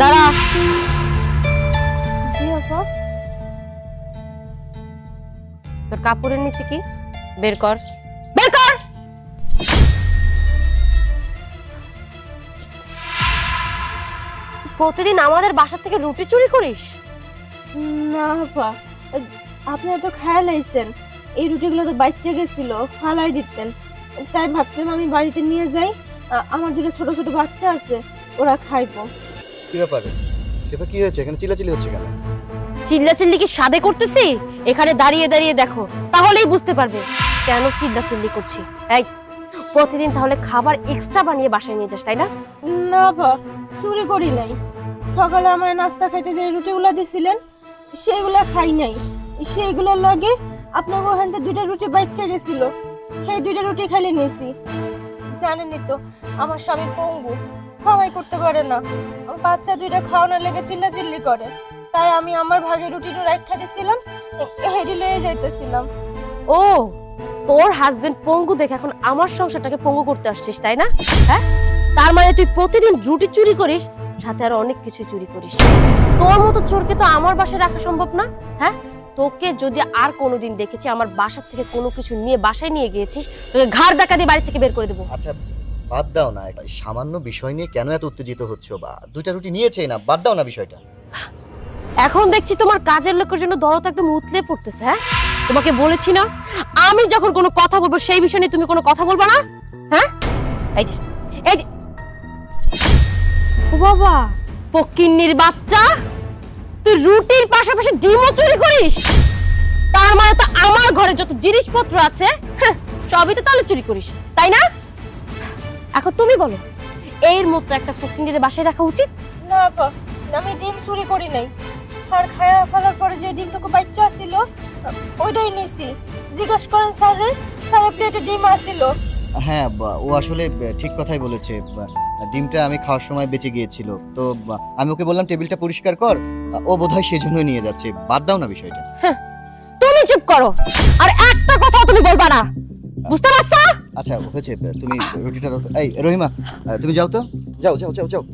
দাঁড়া। জি আপা। তোর কাপড়ের নিচে কি? বের কর, বের কর। প্রতিদিন আমাদের বাসা থেকে রুটি চুরি করিস? না আপা, আপনারা তো খেয়াল আইছেন এই রুটিগুলো তো বাচ্চা গেছিল, ফালাই দিতেন, তাই ভাবছিলাম আমি বাড়িতে নিয়ে যাই, আমার দুটো ছোট ছোট বাচ্চা আছে, ওরা খাইবো। কি ব্যাপার সেটা কি হয়েছে? এখানে চিল্লাচিল্লি হচ্ছে কেন? চিল্লাচিল্লি কি সাদে করতেছি? এখানে দাঁড়িয়ে দাঁড়িয়ে দেখো, তাহলেই বুঝতে পারবে কেন চিল্লাচিল্লি করছি। এই প্রতিদিন তাহলে খাবার এক্সট্রা বানিয়ে বাসায় নিয়ে যাস, তাই না? না আপা, চুরি করি নাই। সকালে আমার নাস্তা খাইতে যে রুটিগুলো দিছিলেন সেইগুলা খাই নাই, সেইগুলোর লাগে আপনার ওখান থেকে দুইটা রুটি বাচ্চা গেছিল, সেই দুইটা রুটি খাইলে নিয়েছি। জানেনই তো আমার স্বামী পঙ্গু, খাওয়াই করতে পারে না, বাচ্চা দুইটা খাওয়ানোর লেগে চিল্লাচিল্লি করে, তাই আমি আমার ভাগে রুটিটা রাখা দিছিলাম, হেডি লয়ে যাইতেছিলাম। ও, তোর হাজবেন্ড পঙ্গু দেখে এখন আমার সংসারটাকে পঙ্গু করতে আসছিস, তাই না? হ্যাঁ, তার মানে তুই প্রতিদিন রুটি চুরি করিস, সাথে আরো অনেক কিছু চুরি করিস। তোর মতো চোরকে তো আমার বাসায় রাখা সম্ভব না। হ্যাঁ, তোকে যদি আর কোনোদিন দেখেছি আমার বাসার থেকে কোনো কিছু নিয়ে বাসায় নিয়ে গিয়েছিস, তোকে ঘাড় ধাক্কা দিয়ে বাড়ি থেকে বের করে দেবো। আচ্ছা বাদ দাও না, সামান্য বিষয় নিয়ে কেন এত উত্তেজিত হচ্ছ? বা দুইটা রুটি নিয়েছেই না, বাদ দাও না বিষয়টা। এখন দেখছি তোমার কাজের লোকের জন্য দরদ একদম উতলে পড়তেছে। হ্যাঁ, তোমাকে বলেছি না আমি যখন কোনো কথা বলবো সেই বিষয় নিয়ে তুমি কোনো কথা বলবা না। হ্যাঁ, এই যে এই যে, ও বাবা, ফকিন্নির বাচ্চা, তুই রুটির পাশাপাশি ডিমও চুরি করিস? তার মানে তো আমার ঘরে যত জিনিসপত্র আছে সবই তো তাহলে চুরি করিস, তাই না? এখন তুমি বলো, এর মতো একটা ফকিন্নির বাসায় রাখা উচিত? না আপা, আমি ডিম চুরি করি নাই, আর খায়া ফেলার পরে যে ডিমটুকু বাচ্চা ছিল ওইটাই নিছি। জিজ্ঞাসা করেন স্যারে, স্যারের প্লেটে ডিম আসিল। হ্যাঁ, ও আসলে ঠিক কথাই বলেছে। ডিমটা আমি খাওয়ার সময় বেঁচে গিয়েছিল, তো আমি ওকে বললাম টেবিলটা পরিষ্কার কর, ও বোধহয় সেজন্য নিয়ে যাচ্ছে। বাদ দাও না বিষয়টা। তুমি চুপ করো, আর একটা কথা তুমি বলবা না, বুঝতে পারছো? আচ্ছা হয়েছে, তুমি রুটিটা দাও তো। এই রহিমা, তুমি যাও তো, যাও যাও যাও যাও।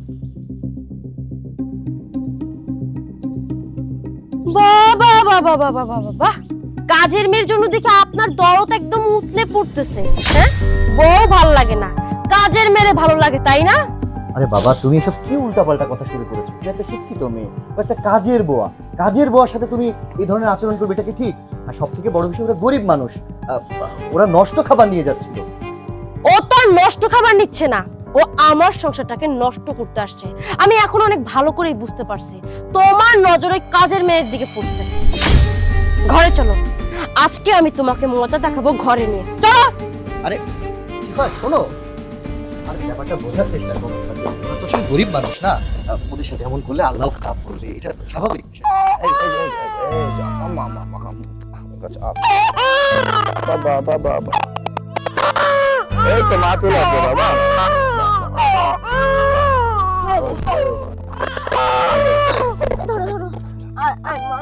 বাবা বাবা বাবা বাবা বাহ, কাজের মেয়ের জন্য দেখে আপনার দরদ একদম উতলে পড়তেছে। হ্যাঁ, বউ ভালো লাগে না, কাজের মেয়ে ভালো লাগে, তাই না? আরে বাবা, তুমি এসব কি উল্টাপাল্টা কথা শুরু করেছো? তুমি একটা শিক্ষিত মেয়ে, একটা কাজের বুয়া, কাজের বুয়ার সাথে তুমি এই ধরনের আচরণ করবে, এটা কি ঠিক? আর সব থেকে বড় বিষয়, ওরা গরিব মানুষ, ওরা নষ্ট খাবার নিয়ে যাচ্ছিল। ও তো নষ্ট খাবার নিচ্ছে না, ও আমার সংসারটাকে নষ্ট করতে আসছে। আমি এখন অনেক ভালো করেই বুঝতে পারছি তোমার নজর ওই কাজের মেয়ের দিকে পড়ছে। ঘরে চলো, আজকে আমি তোমাকে মজা দেখাবো, ঘরে নিয়ে চলো। আরে শিফা শোনো, আরে ব্যাপারটা বোঝার চেষ্টা করো, তোমরা তো সব গরিব মানুষ না, ওদের সাথে এমন করলে আল্লাহ খারাপ করবে, এটা স্বাভাবিক বিষয়। বাবা বাবা এই তো মা চলে আসবে বাবা। ধরো ধরো, আয় মা,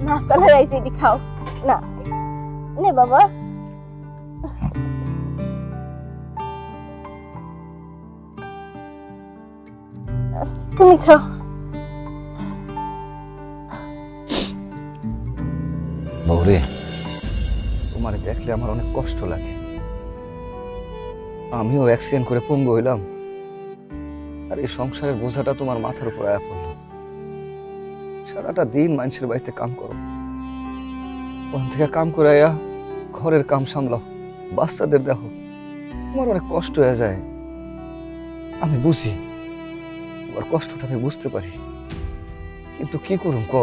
নাস্তা লাগাইছি, এটি খাও না, নে বাবা। তুমি খাও। বউরে, তোমার দেখলে আমার অনেক কষ্ট লাগে। আমিও অ্যাক্সিডেন্ট করে পঙ্গু হইলাম, আর এই সংসারের বোঝাটা তোমার মাথার উপর আয়া পড়ল। সারাটা দিন মানুষের বাড়িতে কাম করো, ওখান থেকে কাম করে আয়া ঘরের কাম সামলাও, বাচ্চাদের দেখো, তোমার অনেক কষ্ট হয়ে যায়। আমি বুঝি তোমার কষ্টটা, আমি বুঝতে পারি, কিন্তু কি করুম ক,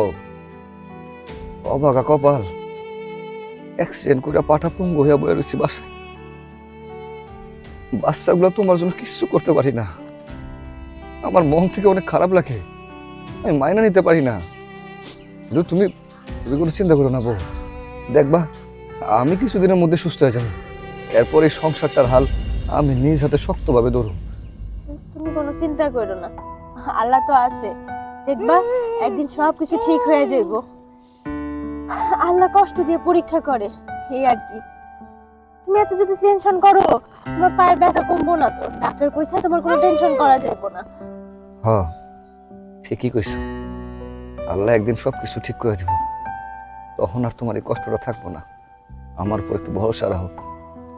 অবাগা কপাল, অ্যাক্সিডেন্ট করে পাটা পঙ্গু হইয়া বয়ে রয়েছি বাসায়। বাচ্চাগুলো তোমার জন্য কিচ্ছু করতে পারি না, আমার মন থেকে অনেক খারাপ লাগে, আমি মাইনা নিতে পারি না। তুমি তুমি কোনো চিন্তা করো না বউ, দেখবা আমি কিছুদিনের মধ্যে সুস্থ হয়ে যাবো, এরপর এই সংসারটার হাল আমি নিজ হাতে শক্তভাবে ধরো। তুমি কোনো চিন্তা করো না, আল্লাহ তো আছে, দেখবা একদিন সবকিছু ঠিক হয়ে যাইব। আল্লাহ কষ্ট দিয়ে পরীক্ষা করে, এই আর কি। তুমি এত যদি টেনশন করো, তোমার পায়ের ব্যথা কমবো না তো। ডাক্তার কইছে তোমার কোনো টেনশন করা যাইব না। হ্যাঁ ঠিকই কইছ, আল্লাহ একদিন সবকিছু ঠিক করে দিব, তখন আর তোমার এই কষ্টটা থাকবো না। আমার উপর একটু ভরসা রাখো,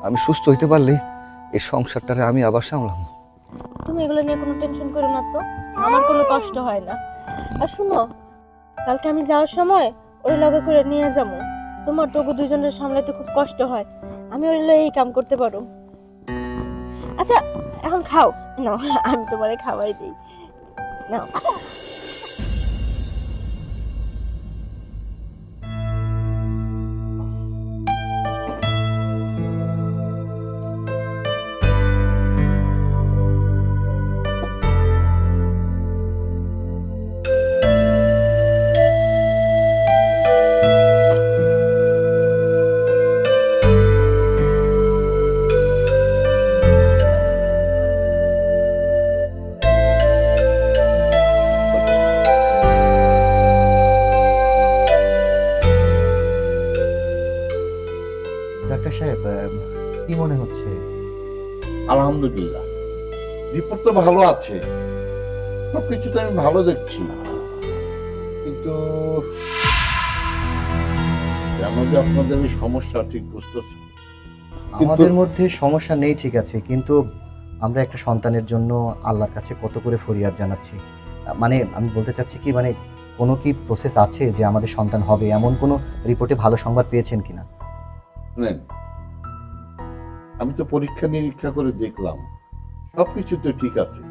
আমি সুস্থ হইতে পারলে এই সংসারটারে আমি আবার সামলাম। তুমি এগুলো নিয়ে কোনো টেনশন করো না তো, আমার কোনো কষ্ট হয় না। আর শুনো, কালকে আমি যাওয়ার সময় ওর লগে করে নিয়ে যাবো, তোমার তো দুজনের সামলাতে খুব কষ্ট হয়, আমি ওর লগে এই কাম করতে পারো। আচ্ছা এখন খাও, নাও আমি তোমারে খাওয়াই দিই, নাও। ডাক্তার সাহেব, কি মনে হচ্ছে? আলহামদুলিল্লাহ, রিপোর্ট তো ভালো আছে, সবকিছু তো আমি ভালো দেখছি, কিন্তু কেন যে আপনাদের এই সমস্যা ঠিক বুঝতেছি। আমাদের মধ্যে সমস্যা নেই ঠিক আছে, কিন্তু আমরা একটা সন্তানের জন্য আল্লাহর কাছে কত করে ফরিয়াদ জানাচ্ছি। মানে আমি বলতে চাচ্ছি কি, মানে কোনো কি প্রসেস আছে যে আমাদের সন্তান হবে, এমন কোনো রিপোর্টে ভালো সংবাদ পেয়েছেন কিনা? আমি তো পরীক্ষা নিরীক্ষা করে দেখলাম, সবকিছু তো ঠিক আছে,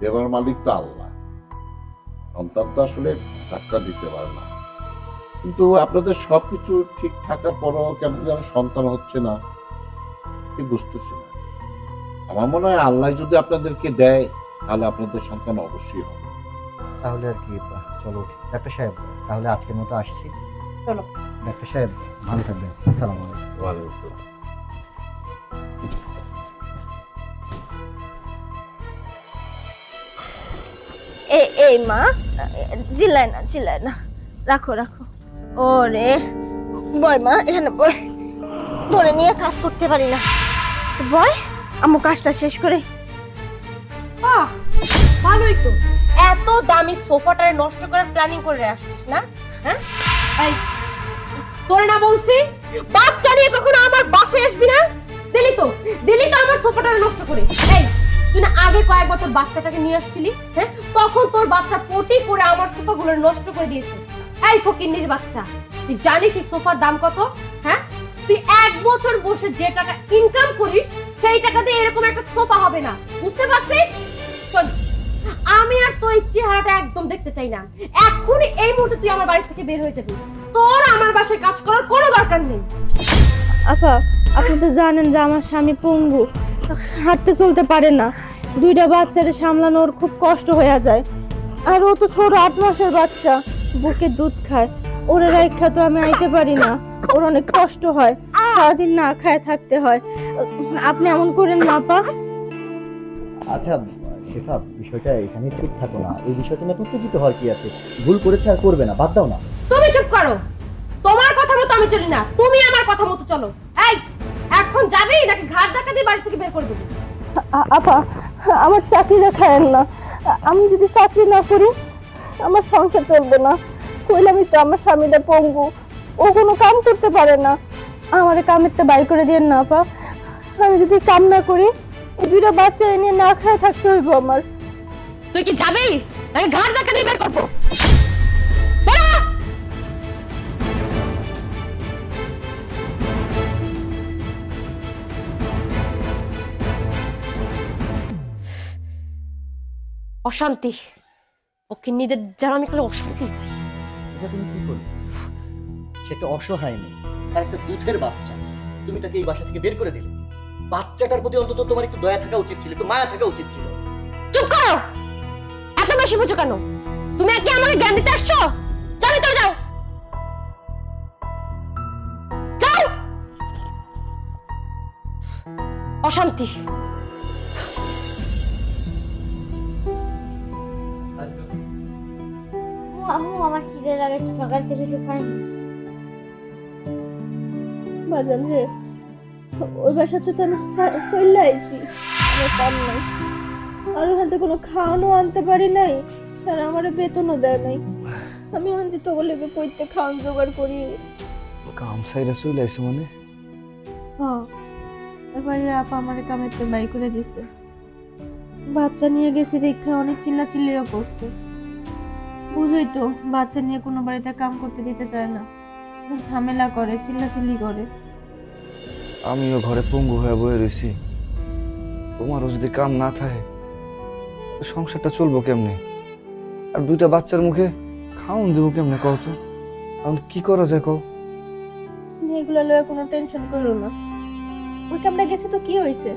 দেবার মালিক তো আল্লাহ, সন্তান তো আসলে ধাক্কা দিতে পারে না। কিন্তু আপনাদের সবকিছু ঠিক থাকার পরও কেন যেন সন্তান হচ্ছে না, কি বুঝতেছি না। আমার মনে হয় আল্লাহ যদি আপনাদেরকে দেয়, তাহলে আপনাদের সন্তান অবশ্যই হবে। তাহলে আর কি, চলো ডাক্তার সাহেব, তাহলে আজকের মতো আসছি। চলো ডাক্তার সাহেব, ভালো থাকবেন। আসসালামু আলাইকুম। ওয়ালাইকুম আসসালাম। এই মা, চিল্লায় না চিল্লায় না, রাখো রাখো। ওরে বয় মা, এখানে বয়, ধরে নিয়ে কাজ করতে পারি না, বয় আম্মু কাজটা শেষ করে। ভালোই তো, এত দামি সোফাটারে নষ্ট করার প্ল্যানিং করে আসছিস না? হ্যাঁ এই তোরে না বলছি বাচ্চা নিয়ে কখনো আমার বাসায় আসবি না? দিলি তো আমার সোফাটারে নষ্ট করে। এই তুই না আগে কয়েকবার তোর বাচ্চাটাকে নিয়ে আসছিলি, হ্যাঁ তখন তোর বাচ্চা পটি করে আমার সোফাগুলো নষ্ট করে দিয়েছে। এই ফকিন্নির বাচ্চা, তুই জানিস এই সোফার দাম কত? হ্যাঁ তুই 1 বছর বসে যে টাকা ইনকাম করিস সেই টাকা দিয়ে এরকম একটা সোফা হবে না, বুঝতে পারছিস? শোন, আমি আর তোর চেহারাটা একদম দেখতে চাই না। এখনই এই মুহূর্তে তুই আমার বাড়ি থেকে বের হয়ে যাবি। তোর আমার বাসায় কাজ করার কোনো দরকার নেই। আপা, আপনি তো জানেন যে আমার স্বামী পঙ্গু, হাঁটতে চলতে পারে না। 2টা বাচ্চারে সামলানো ওর খুব কষ্ট হয়ে যায়। আর ও তো ছোট 8 মাসের বাচ্চা, বুকে দুধ খায়। ওর রাইখা তো আমি আইতে পারি না, ওর অনেক কষ্ট হয়, সারাদিন না খায় থাকতে হয়। আপনি এমন করেন না আপা। আচ্ছা শেফা, বিষয়টা এখানে চুপ থাকো না, এই বিষয়টা নিয়ে উত্তেজিত হওয়ার কি আছে? ভুল করেছে আর করবে না, বাদ দাও না। তুমি চুপ করো, তোমার কথা মতো আমি চলি না, তুমি আমার কথা মতো চলো। এই, এখন যাবি নাকি ঘাট ধাক্কা দিয়ে বাড়ি থেকে বের করে দেবো? আপা, আমার চাকরিটা খায়েন না। আমি যদি চাকরি না করি আমার সংসার চলবে না। কইলামই তো আমার স্বামীটা পঙ্গু, ও কোনো কাম করতে পারে না। আমার কামেরটা বাই করে দিয়েন না আপা। আমি যদি কাম না করি এই 2টা বাচ্চা নিয়ে না খায় থাকতে হইব আমার। তুই কি যাবি নাকি ঘাট ধাক্কা দিয়ে বের করবো? অশান্তি, ওকে নিজের যারা আমি করে অশান্তি পাই। এটা তুমি কি করলে? সে একটা অসহায় মেয়ে, আর একটা দুধের বাচ্চা, তুমি তাকে এই বাসা থেকে বের করে দিলে। বাচ্চাটার প্রতি অন্তত তোমার একটু দয়া থাকা উচিত ছিল, একটু মায়া থাকা উচিত ছিল। চুপ করো, এত বেশি বুঝো কেন? তুমি কি আমাকে জ্ঞান দিতে আসছো? যাও ভিতরে যাও, যাও। অশান্তি। আম্মু, আমার খিদে লাগে, সকাল থেকে তো খাইনি। বাজান রে, ওই বাসাতে তো আমি চলে আইছি, আমার কাম নাই। আর ওখান থেকে কোনো খাওয়ানো আনতে পারি নাই, আর আমার বেতনও দেয় নাই। আমি এখন যে তোকে লেগে কইতে খাওয়ান জোগাড় করি। কাম সাইরা চলে আইছো মানে? হ্যাঁ, এবারে আপা আমার কামের তো বাই করে দিছে। বাচ্চা নিয়ে গেছি দেখে অনেক চিল্লাচিল্লিও করছে। বুঝই তো, বাচ্চা নিয়ে কোনো বাড়িতে কাম করতে দিতে চায় না, ঝামেলা করে, চিল্লাচিল্লি করে। আমিও ঘরে পঙ্গু হয়ে বয়ে রয়েছি। তোমারও যদি কাম না থাকে সংসারটা চলবো কেমনে? আর 2টা বাচ্চার মুখে খাওন দেবো কেমনে কও তো? এখন কি করা যায় কও? এগুলো লয়ে কোনো টেনশন করো না। ওই কামটা গেছে তো কি হয়েছে,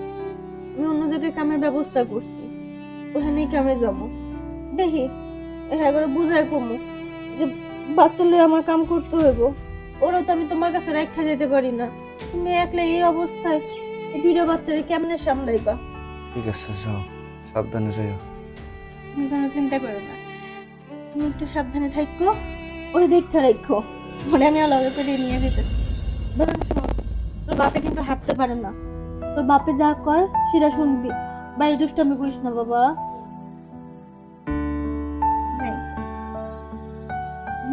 আমি অন্য জায়গায় কামের ব্যবস্থা করছি, ওখানেই কামে যাবো। দেখি হ্যাঁ করে বুঝাই কমু যে বাচ্চা লয়ে আমার কাম করতে হইব। ওরাও তো আমি তোমার কাছে রাখা যেতে পারি না। তুমি একলা এই অবস্থায় 2টা বাচ্চারে কেমনে সামলাইবা? ঠিক আছে, যাও, সাবধানে যাও। তুমি কোনো চিন্তা করো না, তুমি একটু সাবধানে থাকো, ওরে দেখতে রাখো। মানে আমি আলাদা করে নিয়ে যেতেছি। তোর বাপে কিন্তু হাঁটতে পারে না, তোর বাপে যা কয় সেটা শুনবি, বাইরে দুষ্টামি করিস না বাবা।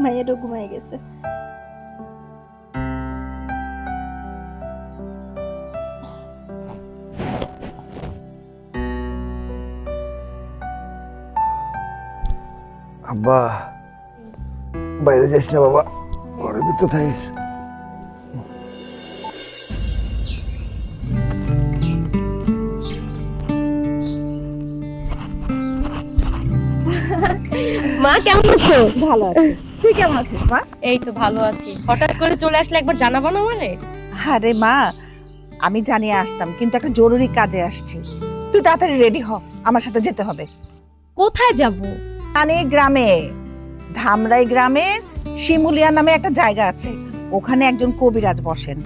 মাইয়াটা ঘুমাই গেছে। আব্বা, বাইরে যাইস না বাবা, ঘরের ভিতর থাকিস। মা কেমন আছো? ভালো আছি, তুই কেমন আছিস মা? এই তো ভালো আছি। হঠাৎ করে চলে আসলে, একবার জানাবো না মানে? আরে মা, আমি জানিয়ে আসতাম, কিন্তু একটা জরুরি কাজে আসছি। তুই তাড়াতাড়ি রেডি হ, আমার সাথে যেতে হবে। কোথায় যাব? মানে গ্রামে, ধামরাই গ্রামে শিমুলিয়া নামে একটা জায়গা আছে, ওখানে একজন কবিরাজ বসেন।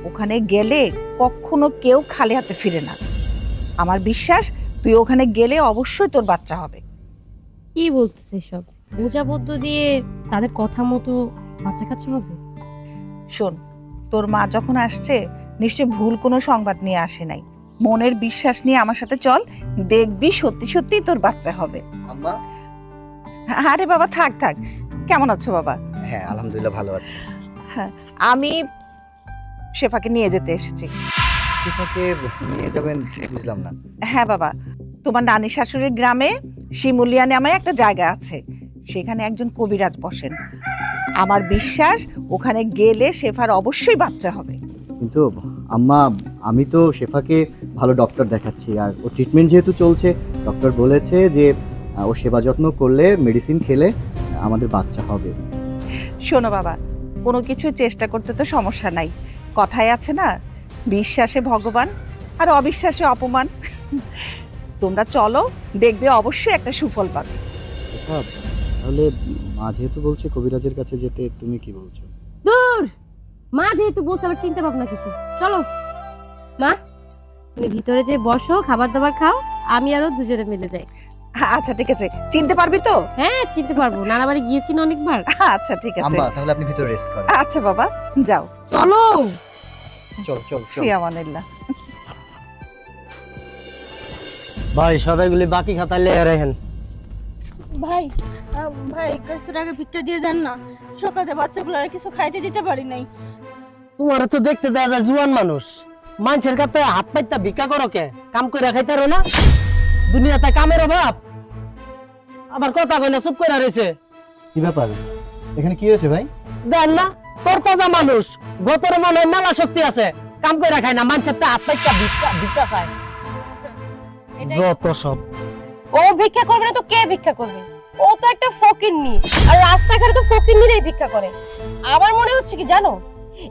ওখানে গেলে কখনো কেউ খালি হাতে ফিরে না। আমার বিশ্বাস তুই ওখানে গেলে অবশ্যই তোর বাচ্চা হবে। কি বলতেছে সব? পূজাবদ্ধ দিয়ে তাদের কথা মতো বাচ্চা কাচ্চা হবে? শোন, তোর মা যখন আসছে নিশ্চয় ভুল কোনো সংবাদ নিয়ে আসে নাই। মনের বিশ্বাস নিয়ে আমার সাথে চল, দেখবি সত্যি সত্যি তোর বাচ্চা হবে। আম্মা? আরে বাবা থাক থাক, কেমন আছো বাবা? হ্যাঁ আলহামদুলিল্লাহ ভালো আছি। হ্যাঁ, আমি শেফাকে নিয়ে যেতে এসেছি। শেফাকে নিয়ে যাবেন ঠিক বুঝলাম না। হ্যাঁ বাবা, তোমার নানি শাশুড়ির গ্রামে শিমুলিয়া নামে একটা জায়গা আছে, সেখানে একজন কবিরাজ বসেন। আমার বিশ্বাস ওখানে গেলে শেফার অবশ্যই বাচ্চা হবে। কিন্তু আম্মা, আমি তো শেফাকে ভালো ডক্টর দেখাচ্ছি, আর ও ট্রিটমেন্ট যেহেতু চলছে, ডক্টর বলেছে যে ও সেবা যত্ন করলে, মেডিসিন খেলে আমাদের বাচ্চা হবে। শোনো বাবা, কোনো কিছু চেষ্টা করতে তো সমস্যা নাই। কথায় আছে না, বিশ্বাসে ভগবান আর অবিশ্বাসে অপমান। তোমরা চলো, দেখবে অবশ্যই একটা সুফল পাবে। তাহলে মা যেহেতু বলছে কবিরাজের কাছে যেতে, তুমি কি বলছো? দূর, মা যেহেতু বলছে আবার চিন্তা ভাবনা কিছু। চলো মা, তুমি ভিতরে যে বসো, খাবার দাবার খাও, আমি আরো দুজনে মিলে যাই। আচ্ছা ঠিক আছে, চিনতে পারবি তো? হ্যাঁ চিনতে পারবো, নানা বাড়ি গিয়েছি না অনেকবার। আচ্ছা ঠিক আছে, আম্মা তাহলে আপনি ভিতরে রেস্ট করেন। আচ্ছা বাবা যাও। চলো চল চল চল। ফিয়ামানিল্লাহ। ভাই সবাইগুলি বাকি খাতায় লেগে রাখেন। ভাই ভাই কিছু টাকা ভিক্ষা দিয়ে যান না, সকালে বাচ্চাগুলো আর কিছু খাইতে দিতে পারি নাই। তোমার তো দেখতে দেয়া যায় জুয়ান মানুষ, মানুষের কাছে হাত পাইতা ভিক্ষা করো কে? কাম করে খাইতে পারো না? দুনিয়াতে কামের অভাব, আবার কথা কই না, চুপ করে রয়েছে। কি ব্যাপার, এখানে কি হয়েছে ভাই? দেন না, তরতাজা মানুষ, গতর মনে মেলা শক্তি আছে, কাম করে খায় না, মানুষের তো হাত পাইতা ভিক্ষা খায়। যত সব। ও ভিক্ষা করবে না তো কে ভিক্ষা করবে? ও তো একটা ফকিন্নি, আর রাস্তাঘাটে তো ফকিন্নিরাই ভিক্ষা করে। আমার মনে হচ্ছে কি জানো,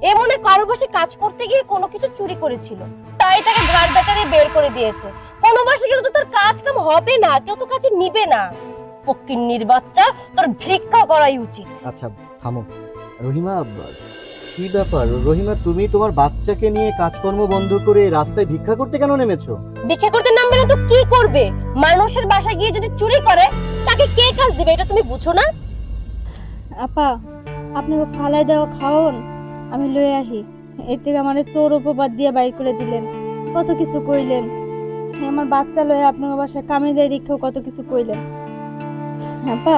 এ মনে কারোর বাসে কাজ করতে গিয়ে কোনো কিছু চুরি করেছিল, তাই তাকে ঘাট ধাক্কা দিয়ে বের করে দিয়েছে। কোনো বাসে গেলে তো তার কাজ কাম হবে না, কেউ তো কাজে নিবে না। ফকিন্নির বাচ্চা, তোর ভিক্ষা করাই উচিত। আচ্ছা থামো রহিমা, কি ব্যাপার রহিমা, তুমি তোমার বাচ্চাকে নিয়ে কাজকর্ম বন্ধ করে রাস্তায় ভিক্ষা করতে কেন নেমেছো? ভিক্ষা করতে নামবে না তো কি করবে? মানুষের বাসায় গিয়ে যদি চুরি করে, তাকে কে কাজ দিবে, এটা তুমি বুঝো না? আপা, আপনি ফালাই দেওয়া খাওন, আমি লয়ে আহি। এর থেকে আমার চোর উপবাদ দিয়ে বাইর করে দিলেন, কত কিছু কইলেন। আমার বাচ্চা লয়ে আপনার বাসায় কামে যাই দেখেও কত কিছু কইলেন। আপা,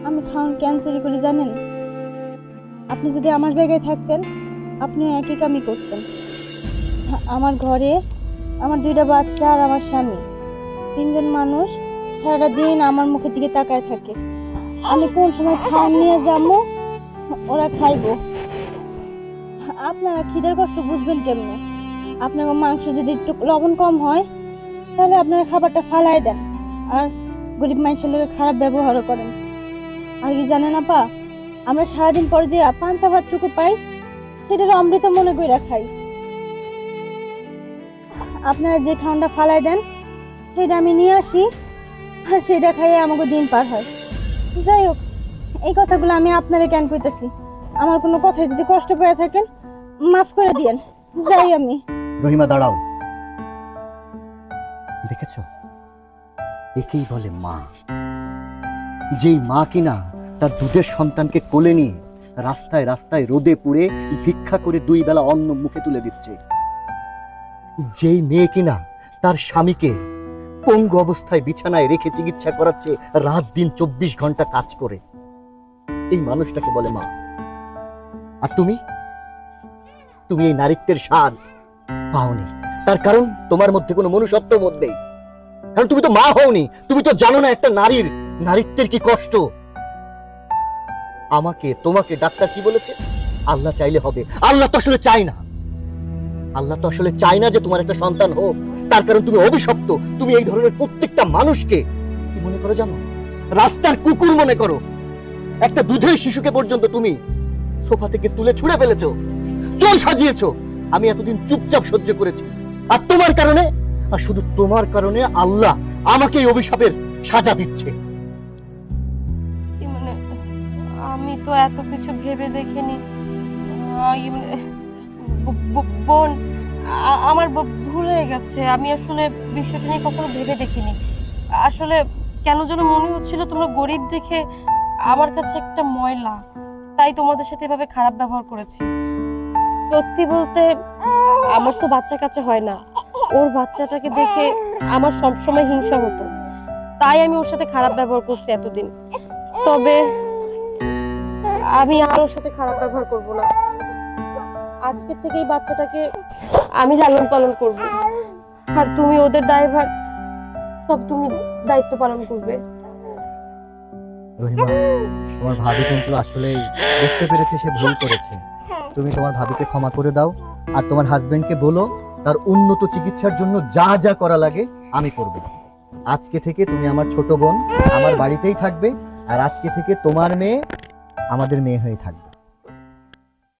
আমি খাওন ক্যান্সেল করি জানেন? আপনি যদি আমার জায়গায় থাকতেন, আপনিও একই কামই করতেন। আমার ঘরে আমার 2টা বাচ্চা আর আমার স্বামী, 3জন মানুষ সারা দিন আমার মুখের দিকে তাকায় থাকে। আমি কোন সময় খাওয়ান নিয়ে যাবো, ওরা খাইবো। আপনারা খিদের কষ্ট বুঝবেন কেমনে? আপনার মাংস যদি একটু লবণ কম হয়, তাহলে আপনারা খাবারটা ফালাই দেন, আর গরিব মানুষের লোকে খারাপ ব্যবহারও করেন। আর কি জানেন আপা, আমরা সারাদিন পরে যে পান্তা ভাতটুকু পাই, সেটারও অমৃত মনে করে খাই। আপনারা যে খাওয়ানটা ফালাই দেন, সেটা আমি নিয়ে আসি, আর সেটা খাইয়ে আমাকে দিন পার হয়। যাই হোক, এই কথাগুলো আমি আপনারে কেন কইতেছি, আমার কোনো কথায় যদি কষ্ট পেয়ে থাকেন মাফ করে দিয়েন। যাই আমি। রহিমা দাঁড়াও, দেখেছো, একেই বলে মা। যেই মা কিনা তার দুধের সন্তানকে কোলে নিয়ে রাস্তায় রাস্তায় রোদে পুড়ে ভিক্ষা করে 2 বেলা অন্ন মুখে তুলে দিচ্ছে। যেই মেয়ে কিনা তার স্বামীকে পঙ্গু অবস্থায় বিছানায় রেখে চিকিৎসা করাচ্ছে, রাত দিন 24 ঘন্টা কাজ করে, এই মানুষটাকে বলে মা। আর তুমি এই নারীত্বের স্বাদ পাওনি, তার কারণ তোমার মধ্যে কোনো মনুষ্যত্ব বোধ নেই। কারণ তুমি তো মা হওনি, তুমি তো জানো না একটা নারীর নারীত্বের কি কষ্ট। আমাকে তোমাকে ডাক্তার কি বলেছে? আল্লাহ চাইলে হবে। আল্লাহ তো আসলে চায় না, আল্লাহ তো আসলে চায় না যে তোমার একটা সন্তান হোক। তার কারণ তুমি অভিশপ্ত। তুমি এই ধরনের প্রত্যেকটা মানুষকে কি মনে করো জানো? রাস্তার কুকুর মনে করো। একটা দুধের শিশুকে পর্যন্ত তুমি সোফা থেকে তুলে ছুঁড়ে ফেলেছো, চোর সাজিয়েছো। আমি এতদিন চুপচাপ সহ্য করেছি, আর তোমার কারণে, আর শুধু তোমার কারণে আল্লাহ আমাকে এই অভিশাপের সাজা দিচ্ছে। মানে আমি তো এত কিছু ভেবে দেখিনি। বোন, আমার ভুল হয়ে গেছে। আমি আসলে বিষয়টা নিয়ে কখনো ভেবে দেখিনি। আসলে কেন যেন মনে হচ্ছিল তোমরা গরিব দেখে আমার কাছে একটা ময়লা, তাই তোমাদের সাথে এভাবে খারাপ ব্যবহার করেছি। সত্যি বলতে আমার তো বাচ্চা কাচ্চা হয় না, ওর বাচ্চাটাকে দেখে আমার সবসময় হিংসা হতো, তাই আমি ওর সাথে খারাপ ব্যবহার করছি এতদিন। তবে আমি আর ওর সাথে খারাপ ব্যবহার করব না। আজকে থেকে এই বাচ্চাটাকে আমি লালন পালন করব, আর তুমি ওদের দায়ভার সব তুমি দায়িত্ব পালন করবে। রহিমা, তোমার ভাবি কিন্তু আসলে বুঝতে পেরেছে সে ভুল করেছে। তুমি তোমার ভাবিকে ক্ষমা করে দাও, আর তোমার হাজবেন্ডকে বলো তার উন্নত চিকিৎসার জন্য যা যা করা লাগে আমি করব। আজকে থেকে তুমি আমার ছোট বোন, আমার বাড়িতেই থাকবে, আর আজকে থেকে তোমার মেয়ে আমাদের মেয়ে হয়ে থাকবে।